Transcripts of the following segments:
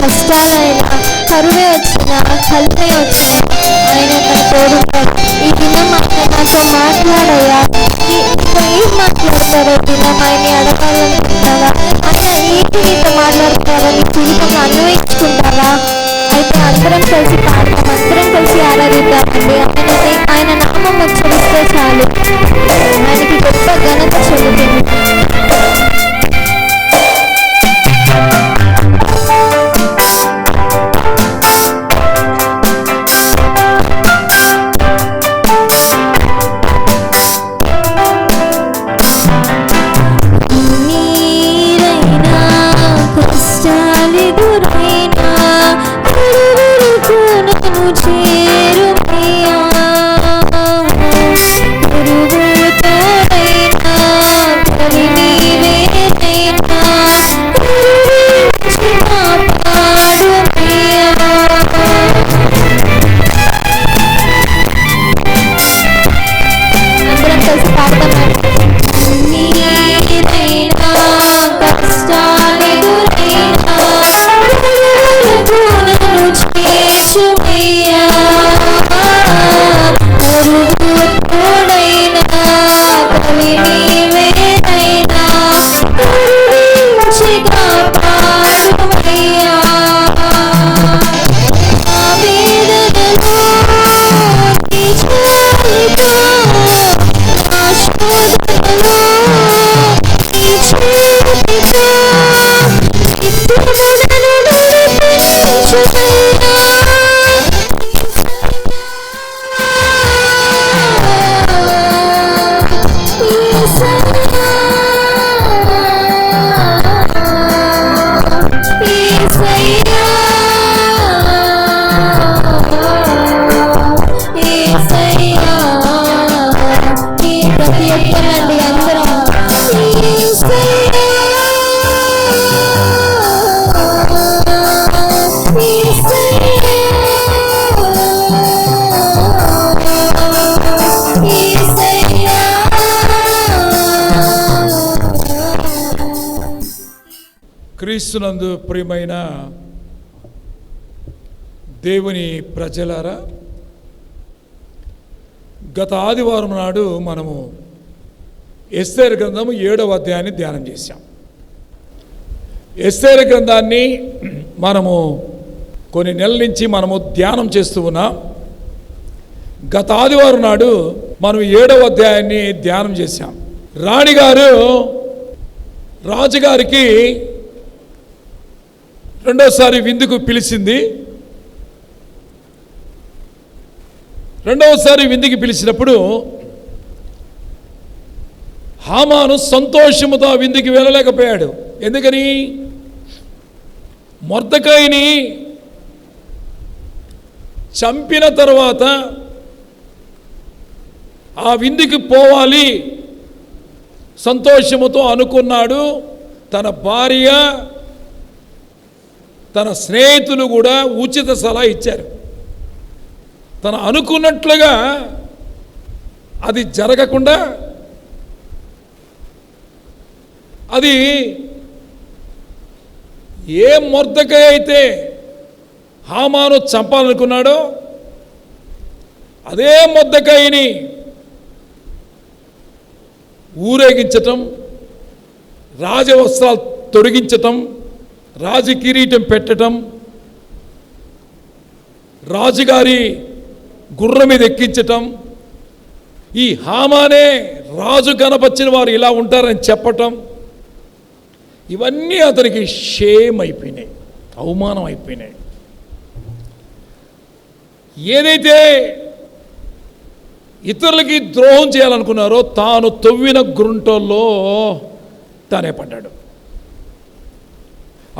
కష్టాలైనా, కరువే వచ్చినా, కలుపే వచ్చినా ఆయన తన తోడుంటాడు. ఈ దినం ఆయన నాతో మాట్లాడయ్యా, ఏం మాట్లాడతారో దినం ఆయన్ని అడగాలనుకుంటావా? ఆయన ఏంటి నీతో మాట్లాడతారో నీ జీవితంలో అన్వయించుకుంటావా? అయితే అందరం కలిసి పాడతాం, అందరం కలిసి ఆరాధిద్దామండి. ఆయన నామం ఉచ్చరిస్తే చాలు, ఆయనకి గొప్ప ఘనత చెల్లుతుంది. క్రీస్తునందు ప్రియమైన దేవుని ప్రజలారా, గత ఆదివారం నాడు మనము ఎస్తేరు గ్రంథము 7వ అధ్యాయాన్ని ధ్యానం చేశాం. ఎస్తేరు గ్రంథాన్ని మనము కొన్ని నెలల నుంచి మనము ధ్యానం చేస్తూ ఉన్నాం. గత ఆదివారం నాడు మనం 7వ అధ్యాయాన్ని ధ్యానం చేశాం. రాణిగారు రాజుగారికి రెండోసారి విందుకు పిలిచింది. రెండవసారి విందుకి పిలిచినప్పుడు హామాను సంతోషముతో విందుకి వెళ్ళలేకపోయాడు. ఎందుకని? మొర్దెకైని చంపిన తర్వాత ఆ విందుకి పోవాలి సంతోషముతో అనుకున్నాడు. తన భార్య, తన స్నేహితులు కూడా ఉచిత సలహా ఇచ్చారు. తను అనుకున్నట్లుగా అది జరగకుండా, అది ఏ మొర్దెకై అయితే హామాను చంపాలనుకున్నాడో అదే మొర్దెకైని ఊరేగించటం, రాజవస్త్రాలు తొడిగించటం, రాజకిరీటం పెట్టడం, రాజుగారి గుర్రం మీద ఎక్కించటం, ఈ హామానే రాజు కనపరిచిన వారు ఇలా ఉంటారని చెప్పటం, ఇవన్నీ అతనికి షేమ్ అయిపోయినాయి, అవమానం అయిపోయినాయి. ఏదైతే ఇతరులకి ద్రోహం చేయాలనుకున్నారో తాను తవ్విన గుంటల్లో తానే పడ్డాడు.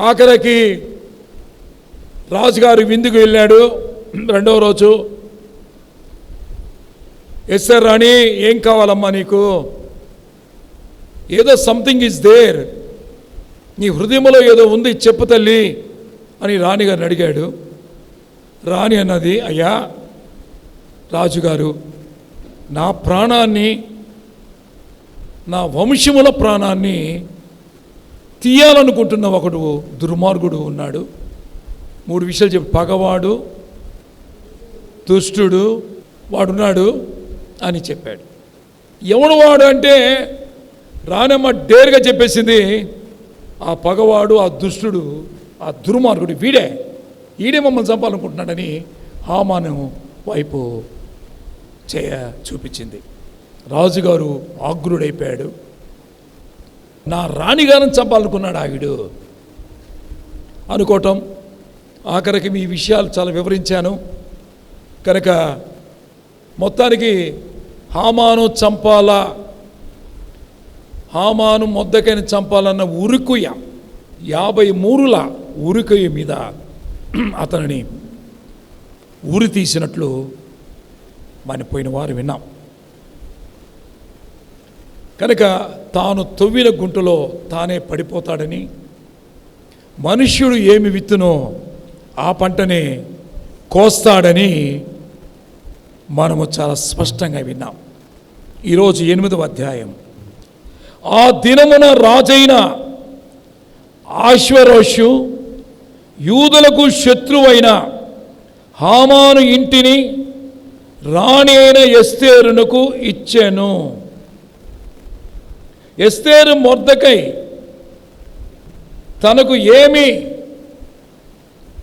ఆఖరికి రాజుగారు విందుకు వెళ్ళాడు. రెండవ రోజు ఎస్తేర్ రాణి, ఏం కావాలమ్మా నీకు? ఏదో సంథింగ్ ఈజ్ దేర్, నీ హృదయంలో ఏదో ఉంది, చెప్పు తల్లి అని రాణిగారిని అడిగాడు. రాణి అన్నది, అయ్యా రాజుగారు, నా ప్రాణాన్ని, నా వంశముల ప్రాణాన్ని తీయాలనుకుంటున్న ఒకడు దుర్మార్గుడు ఉన్నాడు. 3 విషయాలు చెప్పి, పగవాడు, దుష్టుడు, వాడున్నాడు అని చెప్పాడు. ఎవడు వాడు అంటే రానమ్మ డేరుగా చెప్పేసింది, ఆ పగవాడు, ఆ దుష్టుడు, ఆ దుర్మార్గుడు ఈడే మమ్మల్ని చంపాలనుకుంటున్నాడని హామాను వైపు చూపించింది. రాజుగారు ఆగ్రుడైపోయాడు. నా రాణిగారిని చంపాలనుకున్నాడు ఆవిడు అనుకోవటం. ఆఖరికి మీ విషయాలు చాలా వివరించాను కనుక మొత్తానికి హామాను చంపాలా, హామాను మొద్దకైన చంపాలన్న ఉరుకుయ 50 మూరుల ఉరుకుయ మీద అతనిని ఉరి తీసినట్లు మన పోయిన వారు విన్నాం. కనుక తాను తవ్విన గుంటలో తానే పడిపోతాడని, మనుష్యుడు ఏమి విత్తునో ఆ పంటనే కోస్తాడని మనము చాలా స్పష్టంగా విన్నాం. ఈరోజు 8వ అధ్యాయం. ఆ దినమున రాజైన అహష్వేరోషు యూదులకు శత్రువైన హామాను ఇంటిని రాణి అయిన ఎస్తేరునకు ఇచ్చెను. ఎస్తేరు మొర్దెకై తనకు ఏమి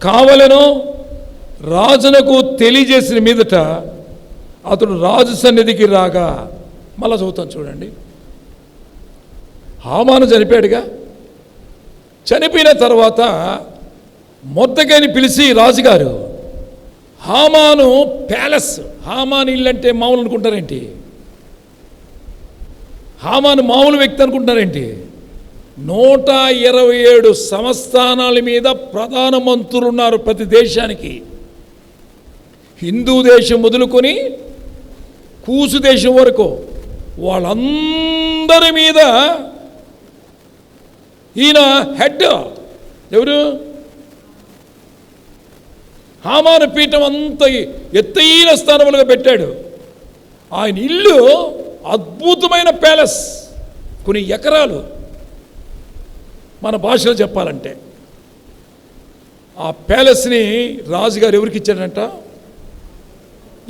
కావలెనో రాజునకు తెలియజేసిన మీదట అతడు రాజు సన్నిధికి రాగా, మళ్ళా చదువుతాను చూడండి. హామాను చనిపోయాడుగా, చనిపోయిన తర్వాత మొర్దెకైని పిలిచి రాజుగారు, హామాను ప్యాలెస్, హామాను ఇల్లు అంటే మామూలు అనుకుంటారేంటి? హామాను మామూలు వ్యక్తి అనుకుంటున్నారేంటి? 127 సంస్థానాల మీద ప్రధానమంత్రులు ఉన్నారు ప్రతి దేశానికి. హిందూ దేశం మొదలుకొని కూసు దేశం వరకు వాళ్ళందరి మీద ఈయన హెడ్. ఎవరు? హామాను పీఠం అంత ఎత్తైన స్థానములుగా పెట్టాడు. ఆయన ఇల్లు అద్భుతమైన ప్యాలెస్, కొన్ని ఎకరాలు. మన భాషలో చెప్పాలంటే ఆ ప్యాలెస్ని రాజుగారు ఎవరికి ఇచ్చాడంట?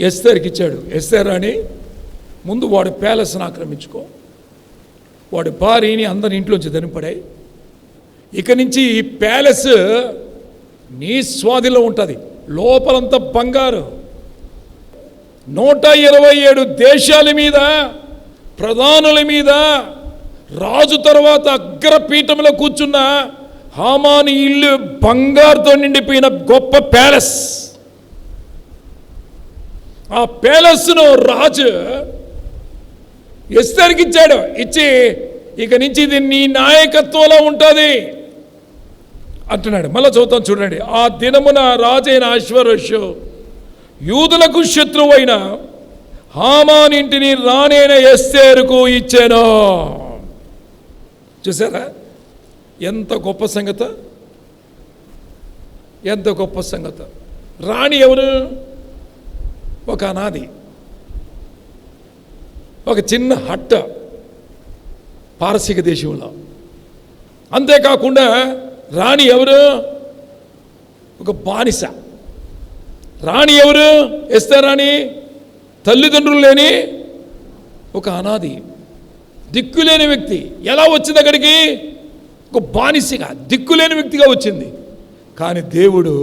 ఎస్తేర్కి ఇచ్చాడు. ఎస్తేర్ రాణి, ముందు వాడు ప్యాలెస్ని ఆక్రమించుకో, వాడి భార్యని అందరి ఇంట్లోంచి ధనిపడాయి. ఇక నుంచి ఈ ప్యాలెస్ నీ స్వాధీనంలో ఉంటుంది. లోపలంతా బంగారు. 127 దేశాల మీద, ప్రధానుల మీద, రాజు తర్వాత అగ్రపీఠంలో కూర్చున్న హామాను ఇల్లు బంగారుతో నిండిపోయిన గొప్ప ప్యాలెస్. ఆ ప్యాలెస్ను రాజు ఎస్తేర్కి ఇచ్చాడు. ఇచ్చి ఇక నుంచి ఇది నీ నాయకత్వంలో ఉంటుంది అంటున్నాడు. మళ్ళీ చదువుతాం చూడండి. ఆ దినమున రాజైన అహష్వేరోషు యూదులకు శత్రువైన హామాను ఇంటిని రాణి అయిన ఎస్తేరుకు ఇచ్చాను. చూసారా ఎంత గొప్ప సంగత, ఎంత గొప్ప సంగత. రాణి ఎవరు? ఒక అనాది, ఒక చిన్న హట్ట పారసీక దేశంలో. అంతేకాకుండా రాణి ఎవరు? ఒక బానిస. రాణి ఎవరు? ఎస్తేర్ రాణి తల్లిదండ్రులు లేని ఒక అనాది, దిక్కులేని వ్యక్తి. ఎలా వచ్చింది అక్కడికి? ఒక బానిసగా, దిక్కులేని వ్యక్తిగా వచ్చింది. కానీ దేవుడు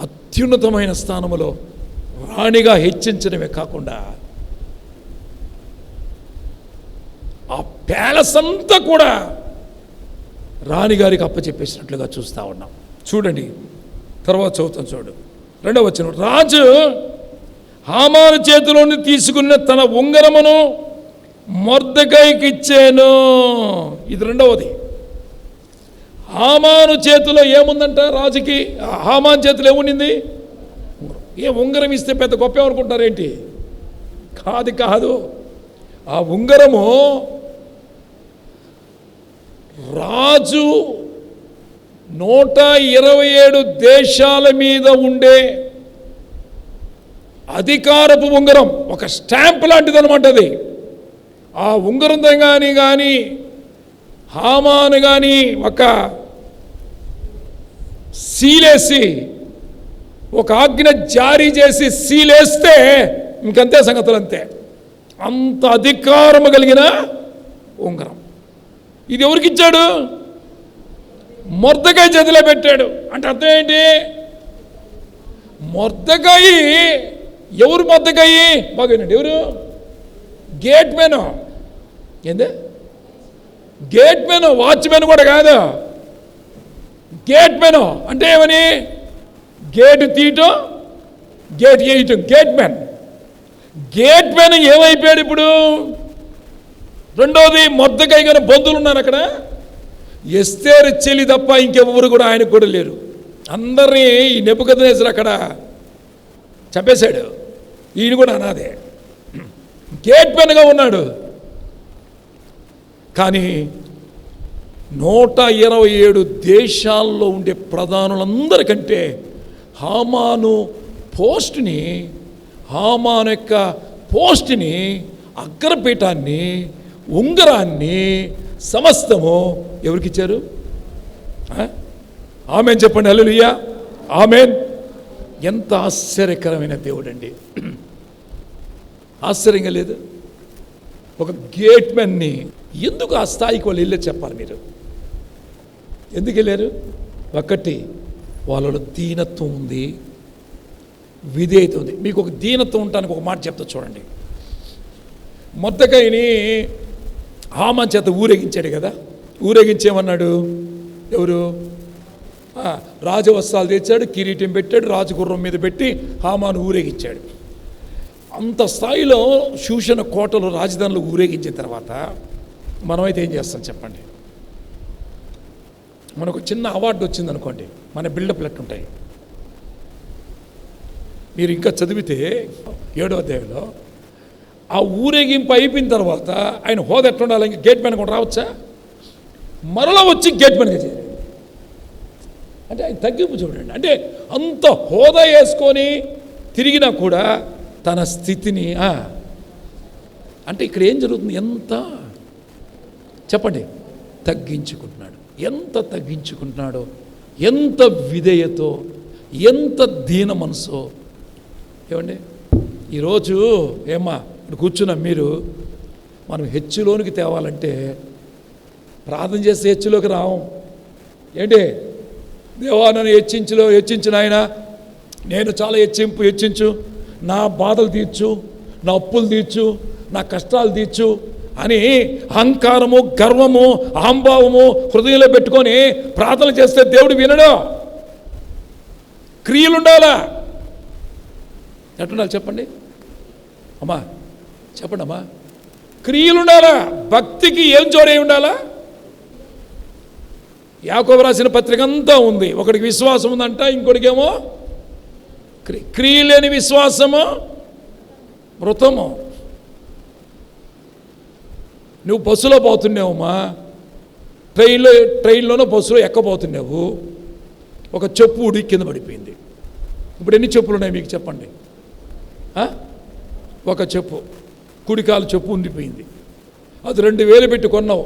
అత్యున్నతమైన స్థానంలో రాణిగా హెచ్చించడమే కాకుండా ఆ ప్యాలెస్ అంతా కూడా రాణిగారికి అప్పచెప్పేసినట్లుగా చూస్తూ ఉన్నాం. చూడండి, తర్వాత చదువుతాం చూడు. 2వ వచనం. రాజు హామాను చేతిలోని తీసుకున్న తన ఉంగరమును మొర్దెకైకి ఇచ్చాను. ఇది 2వది. హామాను చేతిలో ఏముందంట? రాజుకి హామాను చేతిలో ఏముండింది? ఏ ఉంగరం ఇస్తే పెద్ద గొప్ప ఏమనుకుంటారేంటి? కాదు. ఆ ఉంగరము రాజు 127 దేశాల మీద ఉండే అధికారపు ఉంగరం, ఒక స్టాంప్ లాంటిది అనమాట అది. ఆ ఉంగరంతో కానీ హామాను కానీ ఒక సీలేసి, ఒక ఆజ్ఞ జారీ చేసి సీలేస్తే ఇంకంతే సంగతులు, అంతే. అంత అధికారము కలిగిన ఉంగరం. ఇది ఎవరికి ఇచ్చాడు? మొర్దెకై చేతిలో పెట్టాడు. అంటే అర్థం ఏంటి? మొర్దెకై ఎవరు? మొర్దెకై బాగానండి, ఎవరు? Gate men. ఏంది? గేట్ మెన్, వాచ్మెన్ కూడా కాదు. గేట్ మెన్ అంటే ఏమని? గేట్ తీయటం, గేట్ వేయటం, గేట్ మెన్. గేట్ మెన్ ఏమైపోయాడు ఇప్పుడు? రెండోది, మొర్దెకై గారి బంధువులు ఉన్నారు అక్కడ. ఎస్తేరు చెల్లి తప్ప ఇంకెవరు కూడా ఆయనకు కూడా లేరు. అందరినీ ఈ నెబుకద్నెజరు అక్కడ చంపేశాడు. ఈయన కూడా అనాదే, గేట్ మెన్గా ఉన్నాడు. కానీ 127 దేశాల్లో ఉండే ప్రధానులందరికంటే హామాను యొక్క పోస్ట్ని, అగ్రపీఠాన్ని, ఉంగరాన్ని, సమస్తము ఎవరికి ఇచ్చారు? ఆమేన్ చెప్పండి. హల్లెలూయా, ఆమేన్. ఎంత ఆశ్చర్యకరమైన దేవుడు అండి! ఆశ్చర్యంగా లేదు? ఒక గేట్ మెన్ని ఎందుకు ఆ స్థాయికి వాళ్ళు వెళ్ళే చెప్పాలి మీరు? ఎందుకు వెళ్ళారు? ఒకటి, వాళ్ళలో దీనత్వం ఉంది, విధేయత ఉంది. మీకు ఒక దీనత్వం ఉండటానికి ఒక మాట చెప్తా చూడండి. మొర్దెకైని హామాను చేత ఊరేగించాడు కదా. ఊరేగించేమన్నాడు? ఎవరు? రాజవస్త్రాలు తెచ్చాడు, కిరీటం పెట్టాడు, రాజగుర్రం మీద పెట్టి హామాను ఊరేగించాడు. అంత స్థాయిలో శూషణ కోటలు, రాజధానులు ఊరేగించిన తర్వాత మనమైతే ఏం చేస్తాం చెప్పండి? మనకు చిన్న అవార్డు వచ్చింది అనుకోండి, మన బిల్డప్లు ఎట్టుంటాయి? మీరు ఇంకా చదివితే 7వ అధ్యాయంలో ఆ ఊరేగింపు అయిపోయిన తర్వాత ఆయన హోదా ఎట్లుండాలి? ఇంకా గేట్ మెన్ కూడా రావచ్చా? మరలా వచ్చి గేట్ మెన్గా చేయాలి. అంటే ఆయన తగ్గింపు చూడండి. అంటే అంత హోదా వేసుకొని తిరిగినా కూడా తన స్థితిని అంటే ఇక్కడ ఏం జరుగుతుంది? ఎంత చెప్పండి? తగ్గించుకుంటున్నాడు. ఎంత తగ్గించుకుంటున్నాడో, ఎంత విధేయతో, ఎంత దీన మనసో. ఏమండి ఈరోజు ఇప్పుడు కూర్చున్నాం. మీరు మనం హెచ్చులోనికి తేవాలంటే ప్రార్థన చేస్తే హెచ్చులోకి రావం. ఏంటి? దేవా నన్ను హెచ్చించిన ఆయన, నేను చాలా హెచ్చించు, నా బాధలు తీర్చు, నా అప్పులు తీర్చు, నా కష్టాలు తీర్చు అని అహంకారము, గర్వము, అహంభావము హృదయంలో పెట్టుకొని ప్రార్థన చేస్తే దేవుడు వినడు. క్రియలు ఉండాలా? ఎట్లుండాలి చెప్పండి అమ్మా? చెప్పండి అమ్మా. క్రియలు ఉండాలా? భక్తికి ఏం జోడై ఉండాలా? యాకోబు రాసిన పత్రిక అంతా ఉంది. ఒకడికి విశ్వాసం ఉందంట, ఇంకొకటికేమో క్రియ లేని విశ్వాసము మృతము. నువ్వు బస్సులో పోతున్నావమ్మా, ట్రైన్లోనో బస్సులో ఎక్కబోతున్నావు, ఒక చెప్పు ఉడి కింద పడిపోయింది. ఇప్పుడు ఎన్ని చెప్పులు ఉన్నాయి మీకు చెప్పండి? ఒక చెప్పు, కుడికాలు చెప్పు ఉండిపోయింది. అది 2000 పెట్టి కొన్నావు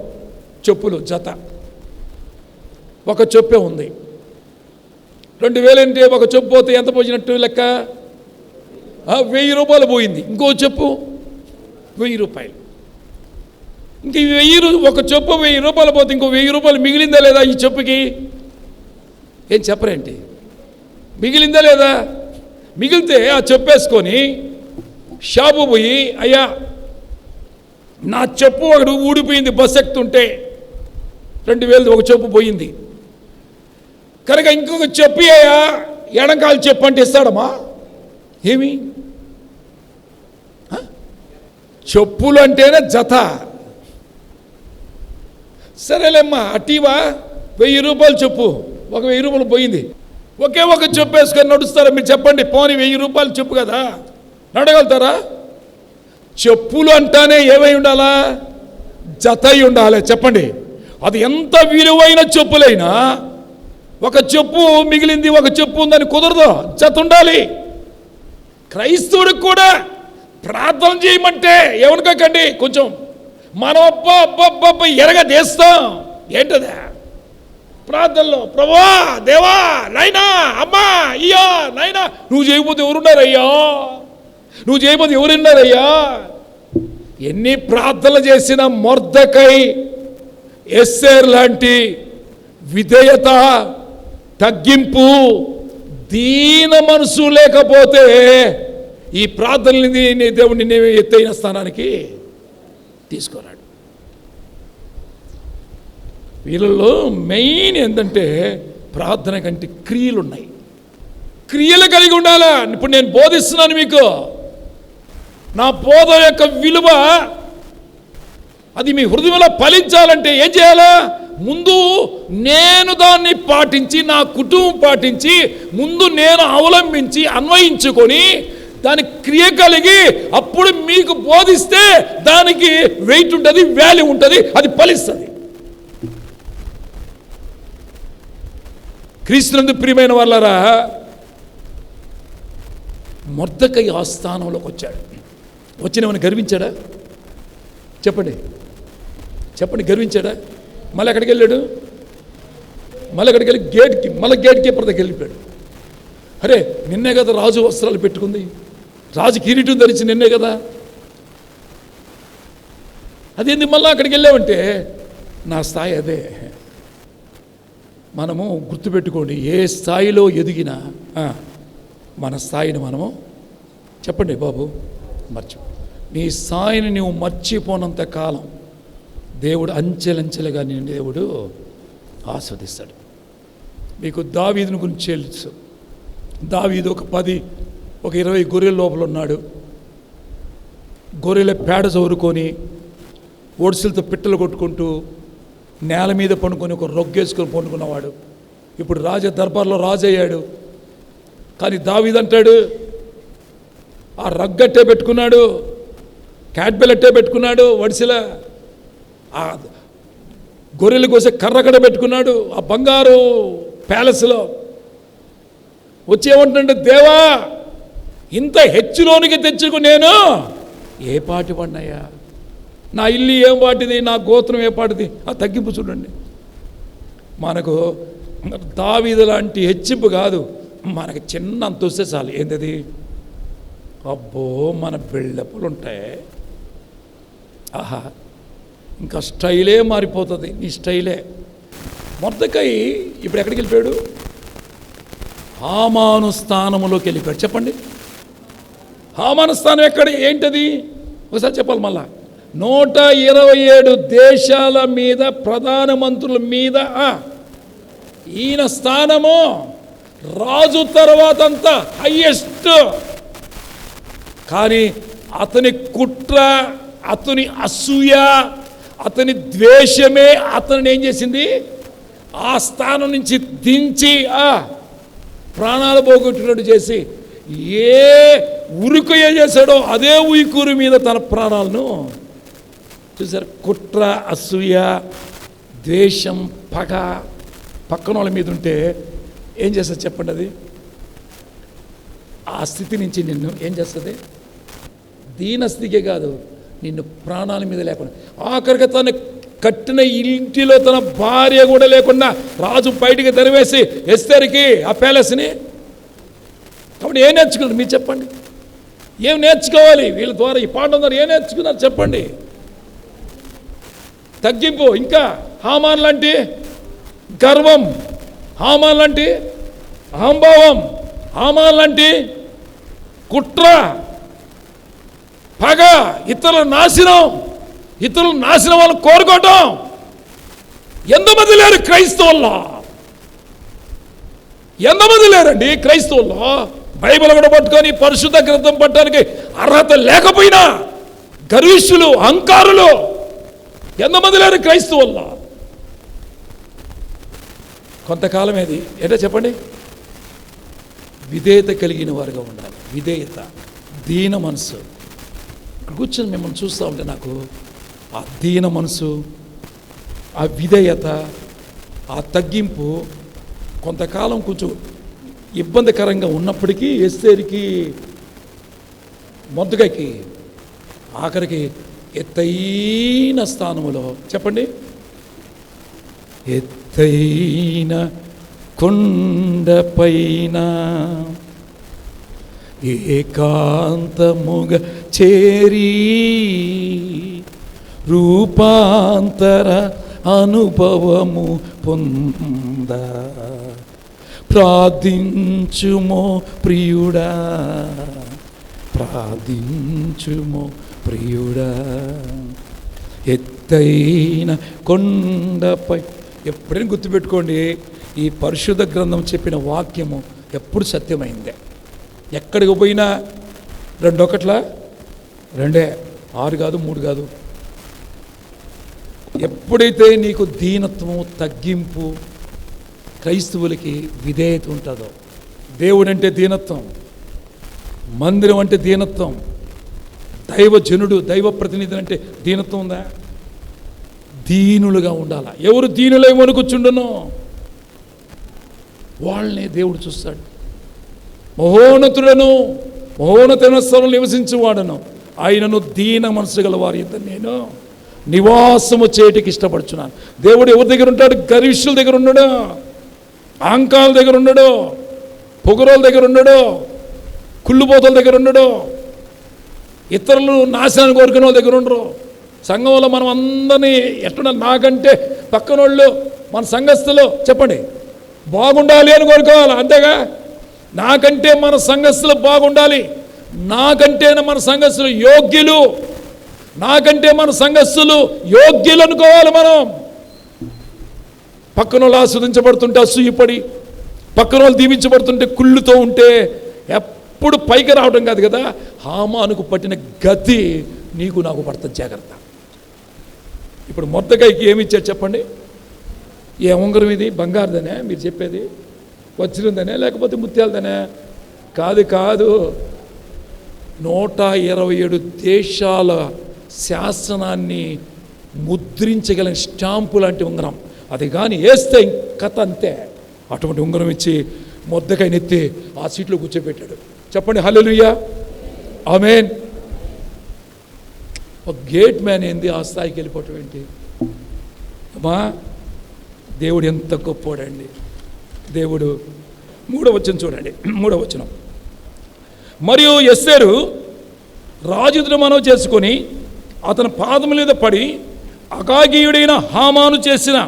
చెప్పులు జత. ఒక చెప్పే ఉంది. 2000 అంటే ఒక చెప్పు పోతే ఎంత పోయినట్టు లెక్క? 1000 రూపాయలు పోయింది. ఇంకో చెప్పు 1000 రూపాయలు. ఇంక 1000, ఒక చెప్పు 1000 రూపాయలు పోతే ఇంకో 1000 రూపాయలు మిగిలిందా లేదా ఈ చెప్పుకి? ఏం చెప్పరేంటి? మిగిలిందా లేదా? మిగిలితే ఆ చెప్పేసుకొని షాపు పోయి, అయ్యా నా చెప్పు ఒకటి ఊడిపోయింది, బస్ ఎక్కుతుంటే 2000 ఒక చెప్పు పోయింది కనుక ఇంకొక చెప్పు అయ్యా, ఎడంకాలు చెప్పు అంటే ఇస్తాడమ్మా? ఏమి? చెప్పులు అంటేనే జత. సరేలేమ్మా అటీవా రూపాయలు చెప్పు, ఒక 1000 రూపాయలు పోయింది. ఒకే ఒక చెప్పు వేసుకొని నడుస్తారా మీరు? చెప్పండి. పోనీ 1000 రూపాయలు చెప్పు కదా, నడగలుగుతారా? చెప్పులు అంటానే ఏమై ఉండాలా? జతై ఉండాలి. చెప్పండి. అది ఎంత విలువైన చెప్పులైనా ఒక చెప్పు మిగిలింది, ఒక చెప్పు ఉందని కుదరదు, జత ఉండాలి. క్రైస్తవుడికి కూడా ప్రార్థన చేయమంటే ఏమనుకోకండి, కొంచెం మనం అబ్బా ఎరగదేస్తాం. ఏంటదా ప్రార్థనలో? ప్రభువా, దేవా, నాయనా, అమ్మా, అయ్యా, నాయనా, నువ్వు చేయకపోతే ఎవరున్నారయ్యా? నువ్వు చేయకపోతే ఎవరున్నారయ్యా? ఎన్ని ప్రార్థనలు చేసిన మొర్దెకై, ఎస్తేర్ లాంటి విధేయత, తగ్గింపు, దీన మనసు లేకపోతే ఈ ప్రార్థనని దేవుడిని ఎత్తైన స్థానానికి తీసుకురాడు. వీళ్ళలో మెయిన్ ఏంటంటే ప్రార్థన కంటే క్రియలు ఉన్నాయి. క్రియలు కలిగి ఉండాలా. ఇప్పుడు నేను బోధిస్తున్నాను మీకు, నా బోధ యొక్క విలువ అది మీ హృదయంలో ఫలించాలంటే ఏం చేయాలా? ముందు నేను దాన్ని పాటించి, నా కుటుంబం పాటించి, ముందు నేను అవలంబించి అన్వయించుకొని దాని క్రియ కలిగి అప్పుడు మీకు బోధిస్తే దానికి వెయిట్ ఉంటుంది, వాల్యూ ఉంటుంది, అది ఫలిస్తుంది. క్రీస్తునందు ప్రియమైన వాళ్ళరా, మొర్దెకై ఆ స్థానంలోకి వచ్చాడు. వచ్చినవని గర్వించాడా? చెప్పండి చెప్పండి, గర్వించాడా? మళ్ళీ ఎక్కడికి వెళ్ళాడు? మళ్ళీ ఎక్కడికి వెళ్ళి గేట్ కీపర్ దగ్గరికి వెళ్ళిపోయాడు. అరే, నిన్నే కదా రాజు వస్త్రాలు పెట్టుకుంది, రాజు కిరీటం ధరించి నిన్నే కదా, అదేంది మళ్ళీ అక్కడికి వెళ్ళావంటే? నా స్థాయి అదే. మనము గుర్తుపెట్టుకోండి, ఏ స్థాయిలో ఎదిగినా మన స్థాయిని మనము, చెప్పండి బాబు, నీ స్థాయిని నువ్వు మర్చిపోనంత కాలం దేవుడు అంచెలంచెలుగా నేను దేవుడు ఆస్వాదిస్తాడు. మీకు దావీదుని గురించి తెలుసు. దావీదు ఒక 20 గొర్రెల లోపల ఉన్నాడు. గొర్రెల పేడ చదువుకొని ఒడిసెలతో పిట్టలు కొట్టుకుంటూ నేల మీద పండుకొని ఒక రొగ్గేసుకొని పండుకున్నవాడు. ఇప్పుడు రాజ దర్బార్లో రాజు అయ్యాడు. కానీ దావీదు అంటాడు, ఆ రగ్గట్టే పెట్టుకున్నాడు, క్యాట్బెల్ పెట్టుకున్నాడు, వడిసెల ఆ గొర్రెలు కోసే కర్రకడ పెట్టుకున్నాడు, ఆ బంగారు ప్యాలెస్లో వచ్చేమంటుంటే, దేవా, ఇంత హెచ్చులోనికి తెచ్చుకు నేను ఏ పాటి పడినాయా? నా ఇల్లు ఏం పాటిది, నా గోత్రం ఏ పాటిది? ఆ తగ్గింపు చూడండి. మనకు దావీదు లాంటి హెచ్చింపు కాదు, మనకు చిన్న అంత వస్తే చాలు. ఏంటది? అబ్బో, మన బిల్డప్లు ఉంటాయి. ఆహా, ఇంకా స్టైలే మారిపోతుంది, నీ స్టైలే. మొర్దెకై ఇప్పుడు ఎక్కడికి వెళ్ళిపోయాడు? హామాను స్థానంలోకి వెళ్ళిపోయాడు. చెప్పండి, హామాను స్థానం ఎక్కడ? ఏంటది? ఒకసారి చెప్పాలి మళ్ళా. 127 దేశాల మీద, ప్రధానమంత్రుల మీద ఈయన స్థానము రాజు తర్వాత అంతా హైయెస్ట్. కానీ అతని కుట్ర, అతని అసూయ, అతని ద్వేషమే అతనిని ఏం చేసింది? ఆ స్థానం నుంచి దించి ప్రాణాలు పోగొట్టినట్టు చేసి, ఏ ఉరుకు ఏం చేశాడో అదే ఉయికూరు మీద తన ప్రాణాలను చూసారు. కుట్ర, అసూయ, ద్వేషం, పగ పక్కన వాళ్ళ మీద ఉంటే ఏం చేస్తుంది చెప్పండి? అది ఆ స్థితి నుంచి నిన్ను ఏం చేస్తుంది? దీనస్థితికే కాదు, నిన్ను ప్రాణాల మీద లేకుండా, ఆఖరికి తను కట్టిన ఇంటిలో తన భార్య కూడా లేకుండా రాజు బయటికి తరివేసి ఎస్తేరుకి ఆ ప్యాలెస్ని. కాబట్టి ఏం నేర్చుకున్నారు మీరు చెప్పండి? ఏం నేర్చుకోవాలి వీళ్ళ ద్వారా? ఈ పాఠం ద్వారా ఏం నేర్చుకున్నారు చెప్పండి? తగ్గింపు. ఇంకా హామాన్ లాంటి గర్వం, హామాన్ లాంటి అహంభావం, హామాన్ లాంటి కుట్ర, పగ, ఇతరుల నాశనం వాళ్ళని కోరుకోవటం. ఎంతమంది లేరు క్రైస్తవుల్లో? ఎంతమంది లేరండి క్రైస్తవుల్లో? బైబిల్ కూడా పట్టుకొని పరిశుద్ధ గ్రంథం పట్టడానికి అర్హత లేకపోయినా గర్విష్ఠులు, అహంకారులు ఎంతమంది లేరు క్రైస్తవుల్లో? కొంతకాలం ఏది ఏంటో చెప్పండి. విధేయత కలిగిన వారుగా ఉండాలి. విధేయత, దీన మనసు. ఇక్కడ కూర్చొని మిమ్మల్ని చూస్తూ ఉంటే నాకు ఆ దీన మనసు, ఆ విధేయత, ఆ తగ్గింపు కొంతకాలం కొంచెం ఇబ్బందికరంగా ఉన్నప్పటికీ ఎస్తేరుకి మొదటికి ఆఖరికి ఎత్తైన స్థానములో చెప్పండి, ఎత్తైన కొండపైన ఏకాంతముగా చేరి రూపాంతర అనుభవము పొంద ప్రార్థించుమో ప్రియుడా, ప్రార్థించుమో ప్రియుడా. ఎత్తైన కొండపై. ఎప్పుడైనా గుర్తుపెట్టుకోండి, ఈ పరిశుద్ధ గ్రంథం చెప్పిన వాక్యము ఎప్పుడు సత్యమైందే. ఎక్కడికి పోయినా 2 ఒకట్లా 2, 6 కాదు, 3 కాదు. ఎప్పుడైతే నీకు దీనత్వము, తగ్గింపు, క్రైస్తవులకి విధేయత ఉంటుందో, దేవుడు అంటే దీనత్వం, మందిరం అంటే దీనత్వం, దైవజనుడు, దైవ ప్రతినిధి అంటే దీనత్వం ఉందా? దీనులుగా ఉండాలా. ఎవరు దీనులై వణుకుచుండునో వాళ్ళనే దేవుడు చూస్తాడు. మహోన్నతుడను, మహోన్నతమైన స్థలంలో నివసించువాడను, ఆయనను దీన మనసు గల వారి యొద్ద నేను నివాసము చేయటికి ఇష్టపడుచున్నాను. దేవుడు ఎవరి దగ్గర ఉంటాడు? గర్విష్ఠుల దగ్గర ఉండడు, అహంకారుల దగ్గర ఉండడు, పొగరోల దగ్గర ఉండడు, కుళ్ళుబోతుల దగ్గర ఉండడు, ఇతరులు నాశనాన్ని కోరుకునే వాళ్ళ దగ్గర ఉండరు. సంఘంలో మనం అందరినీ ఎట్లా, నాకంటే పక్కనోళ్ళు, మన సంఘస్థులు చెప్పండి బాగుండాలి అని కోరుకోవాలి. అంతేగా, నాకంటే మన సంఘస్థులు బాగుండాలి, నాకంటే మన సంఘస్థులు యోగ్యులు, నాకంటే మన సంఘస్థులు యోగ్యులు అనుకోవాలి. మనం పక్కన వాళ్ళు ఆస్వాదించబడుతుంటే అసూయపడి, పక్కన వాళ్ళు దీవించబడుతుంటే కుళ్ళుతో ఉంటే ఎప్పుడు పైకి రావడం కాదు కదా. హామానుకు పట్టిన గతి నీకు నాకు పడుతుంది, జాగ్రత్త. ఇప్పుడు మొర్దెకైకి ఏమి ఇచ్చారు చెప్పండి? ఏ ఉంగరం ఇది? బంగారుదనే మీరు చెప్పేది? వజ్రందనే లేకపోతే ముత్యాలదనే? కాదు కాదు, 127 దేశాల శాసనాన్ని ముద్రించగలిగిన స్టాంపు లాంటి ఉంగరం అది. కానీ వేస్తే కథ అంతే. అటువంటి ఉంగరం ఇచ్చి మొర్దెకైని ఎత్తి ఆ సీట్లో కూర్చోబెట్టాడు. చెప్పండి హల్లెలూయా, ఆమేన్. ఒక గేట్ మ్యాన్ ఏంది ఆ స్థాయికి వెళ్ళిపోవటం ఏంటి? అమ్మా, దేవుడు ఎంత గొప్పోడండి. దేవుడు 3వ వచనం చూడండి, 3వ వచనం. మరియు ఎస్తేరు రాజు ఎదుట మనవి చేసుకొని అతని పాదముల మీద పడి అగాగీయుడైన హామాను చేసిన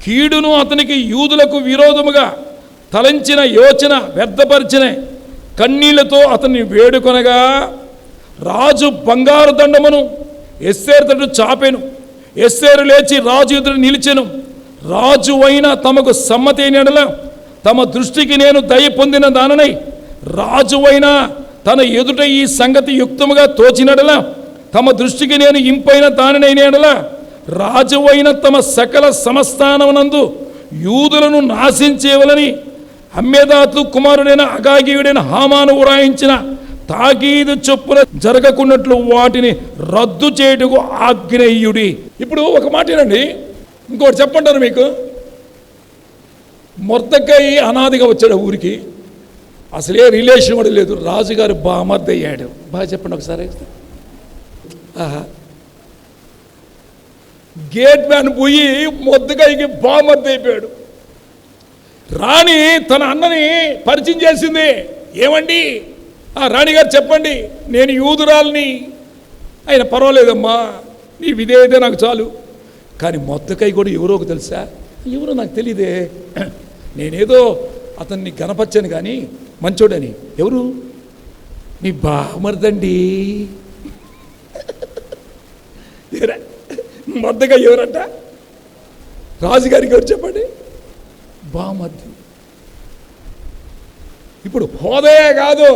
కీడును, అతనికి యూదులకు విరోధముగా తలంచిన యోచన వ్యర్థపరిచిన కన్నీళ్లతో అతన్ని వేడుకొనగా, రాజు బంగారు దండమును ఎస్తేరు తట్టు చాపెను. ఎస్తేరు లేచి రాజు ఎదుట నిలిచెను. రాజు అయిన తమకు సమ్మతి అయిన యెడల తమ దృష్టికి నేను దయ పొందిన దాననై, రాజు అయిన తన ఎదుట ఈ సంగతి యుక్తముగా తోచినడల తమ దృష్టికి నేను ఇంపైన దానినైన యెడల, రాజు అయిన తమ సకల సమస్థానమునందు యూదులను నాశించేవలని హమ్మేదాతు కుమారుడైన అగాగీయుడైన హామాను ఉరాయించిన తాకీదు చొప్పున జరగకున్నట్లు వాటిని రద్దు చేయుటకు ఆజ్ఞేయుడి. ఇప్పుడు ఒక మాట ఏనండి, ఇంకోటి చెప్పంటారు మీకు. మొర్దెకై అనాదిగా వచ్చాడు ఊరికి, అసలే రిలేషన్ కూడా లేదు, రాజుగారు బామర్ది అయ్యాడు. బాగా చెప్పండి ఒకసారి. గేట్ మ్యాన్ పోయి మొర్దెకైకి బామర్ది అయిపోయాడు. రాణి తన అన్నని పరిచయం చేసింది. ఏమండి, రాణిగారు చెప్పండి, నేను యూదురాల్ని. ఆయన పర్వాలేదమ్మా, నీ విధేయతే నాకు చాలు. కానీ మొర్దెకై కూడా ఎవరో తెలుసా? ఎవరో నాకు తెలియదే. నేనేదో అతన్ని గణపరిచాను కానీ మంచోడని. ఎవరు? నీ బామర్దండి. మొర్దెకై ఎవరంట? రాజుగారికి ఎవరు చెప్పండి? బామర్ది. ఇప్పుడు హోదే కాదు,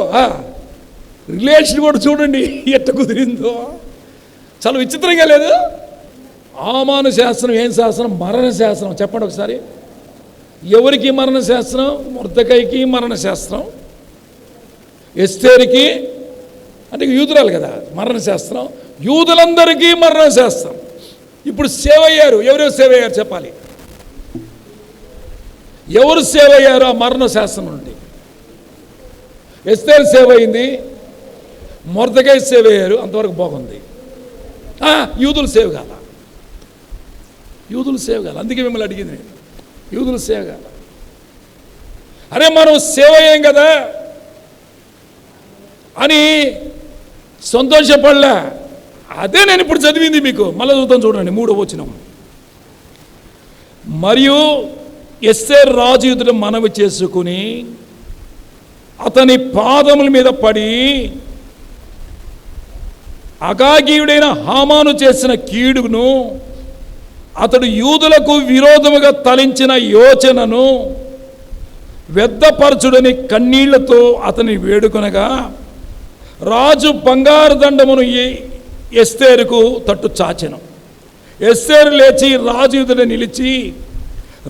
రిలేషన్ కూడా చూడండి ఎట్ట కుదిరిందో. చాలా విచిత్రంగా లేదు? ఆమాను శాస్త్రం ఏం శాస్త్రం? మరణ శాస్త్రం. చెప్పండి ఒకసారి. ఎవరికి మరణ శాస్త్రం? మొర్దెకైకి మరణ శాస్త్రం, ఎస్తేరుకి, అంటే యూదురాలు కదా మరణ శాస్త్రం, యూదులందరికీ మరణ శాస్త్రం. ఇప్పుడు సేవ్ అయ్యారు. ఎవరెవరు సేవ్ అయ్యారు చెప్పాలి? ఎవరు సేవ్ అయ్యారు ఆ మరణ శాస్త్రం నుండి? ఎస్తేరు సేవ్ అయింది, మొర్దెకై సేవ్ అయ్యారు, అంతవరకు బాగుంది. యూదులు సేవ్ కాల, యూదులు సేవ్ కాల. అందుకే మిమ్మల్ని అడిగింది నేను, యూదులు సేవ్ కాల. అరే మనం సేవ్ అయ్యాం కదా అని సంతోషపడలే. అదే నేను ఇప్పుడు చదివింది మీకు. మళ్ళీ చూద్దాం, చూడండి 3వ వచనం. మరియు ఎస్తేరు రాజు ఎదుట మనవి చేసుకుని అతని పాదముల మీద పడి అగాగీయుడైన హామాను చేసిన కీడును, అతడు యూదులకు విరోధముగా తలించిన యోచనను వ్యర్థపరచుడని కన్నీళ్లతో అతని వేడుకొనగా, రాజు బంగారు దండమును ఎస్తేరుకు తట్టు చాచెను. ఎస్తేరు లేచి రాజు ఎదుట నిలిచి,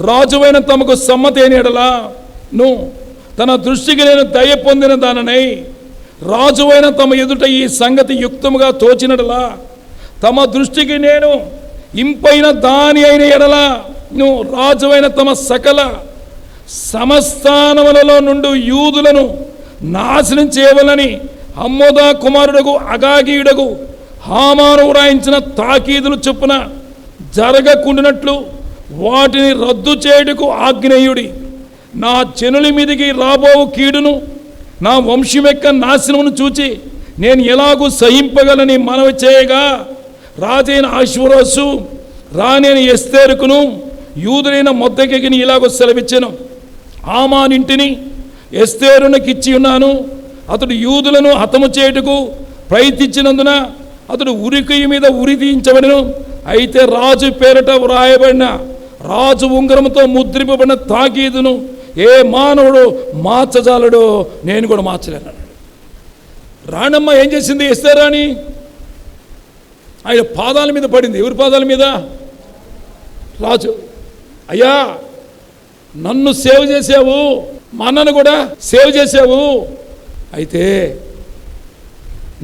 రాజువైన తమకు సమ్మతి అయిన ఎడలను తన దృష్టికి నేను దయ పొందిన దాననై రాజువైన తమ ఎదుట ఈ సంగతి యుక్తముగా తోచినడలా తమ దృష్టికి నేను ఇంపైన దాని అయిన ఎడలను రాజువైన తమ సకల సమస్థానములలో నుండి యూదులను నాశనం చేయవలని హమ్మోదా కుమారుడకు అగాగీయుడకు హామాను వ్రాయించిన తాకీదులు చొప్పున జరగకుండానట్లు వాటిని రద్దు చేయుటకు ఆజ్ఞేయుడి. నా జనుల మీదికి రాబోవు కీడును, నా వంశం యొక్క నాశనమును చూచి నేను ఎలాగూ సహింపగలని మనవి చేయగా, రాజైన అహష్వేరోషు రాణి ఎస్తేరుకును యూదులైన మొర్దెకైకి ఇలాగూ సెలవిచ్చెను. హామానింటిని ఎస్తేరునికి ఇచ్చి ఉన్నాను. అతడు యూదులను హతము చేయుటకు ప్రయత్నించినందున అతడు ఉరికి మీద ఉరి తీయించబడెను. అయితే రాజు పేరట వ్రాయబడిన రాజు ఉంగరముతో ముద్రింపబడిన తాకీదును ఏ మానవుడు మార్చజాలడో నేను కూడా మార్చలేను. రాణమ్మ ఏం చేసింది? ఎస్తేరాని ఆయన పాదాల మీద పడింది. ఎవరి పాదాల మీద? రాజు. అయ్యా, నన్ను సేవ్ చేసావు, మా అన్నను కూడా సేవ్ చేసావు. అయితే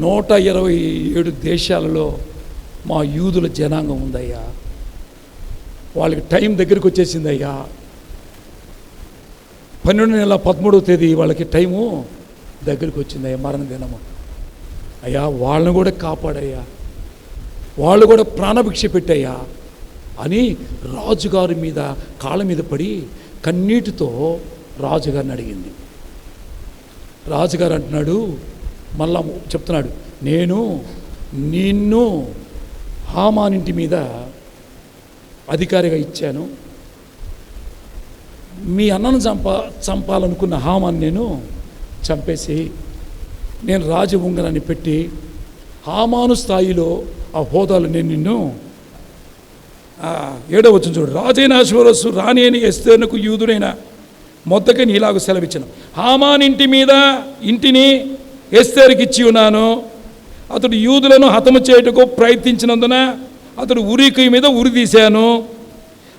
127 దేశాలలో మా యూదుల జనాంగం ఉందయ్యా. వాళ్ళకి టైం దగ్గరికి వచ్చేసిందయ్యా. 12 నెల 13వ తేదీ వాళ్ళకి టైము దగ్గరికి వచ్చిందయ్యా, మరణ దినము. అయ్యా, వాళ్ళని కూడా కాపాడయ్యా, వాళ్ళు కూడా ప్రాణభిక్ష పెట్టయ్యా అని రాజుగారి మీద కాళ్ళ మీద పడి కన్నీటితో రాజుగారిని అడిగింది. రాజుగారు అంటున్నాడు, మళ్ళా చెప్తున్నాడు, నేను నిన్ను హామానింటి మీద అధికారిగా ఇచ్చాను. మీ అన్నను చంపాలనుకున్న హామాన్ని నేను చంపేసి నేను రాజు ఉంగరాన్ని పెట్టి హామాను స్థాయిలో ఆ హోదాలు నేను నిన్ను 7వ వచనం చూడు. రాజైన అహష్వేరోషు రాణి అయిన ఎస్తేరునకు యూదుడైన మొర్దెకైని ఇలాగ సెలవిచ్చాను. హామాన్ ఇంటిని ఎస్తేరుకి ఇచ్చి ఉన్నాను. అతడు యూదులను హతము చేయుటకు ప్రయత్నించినందున అతడు ఉరికి మీద ఉరి తీశాను.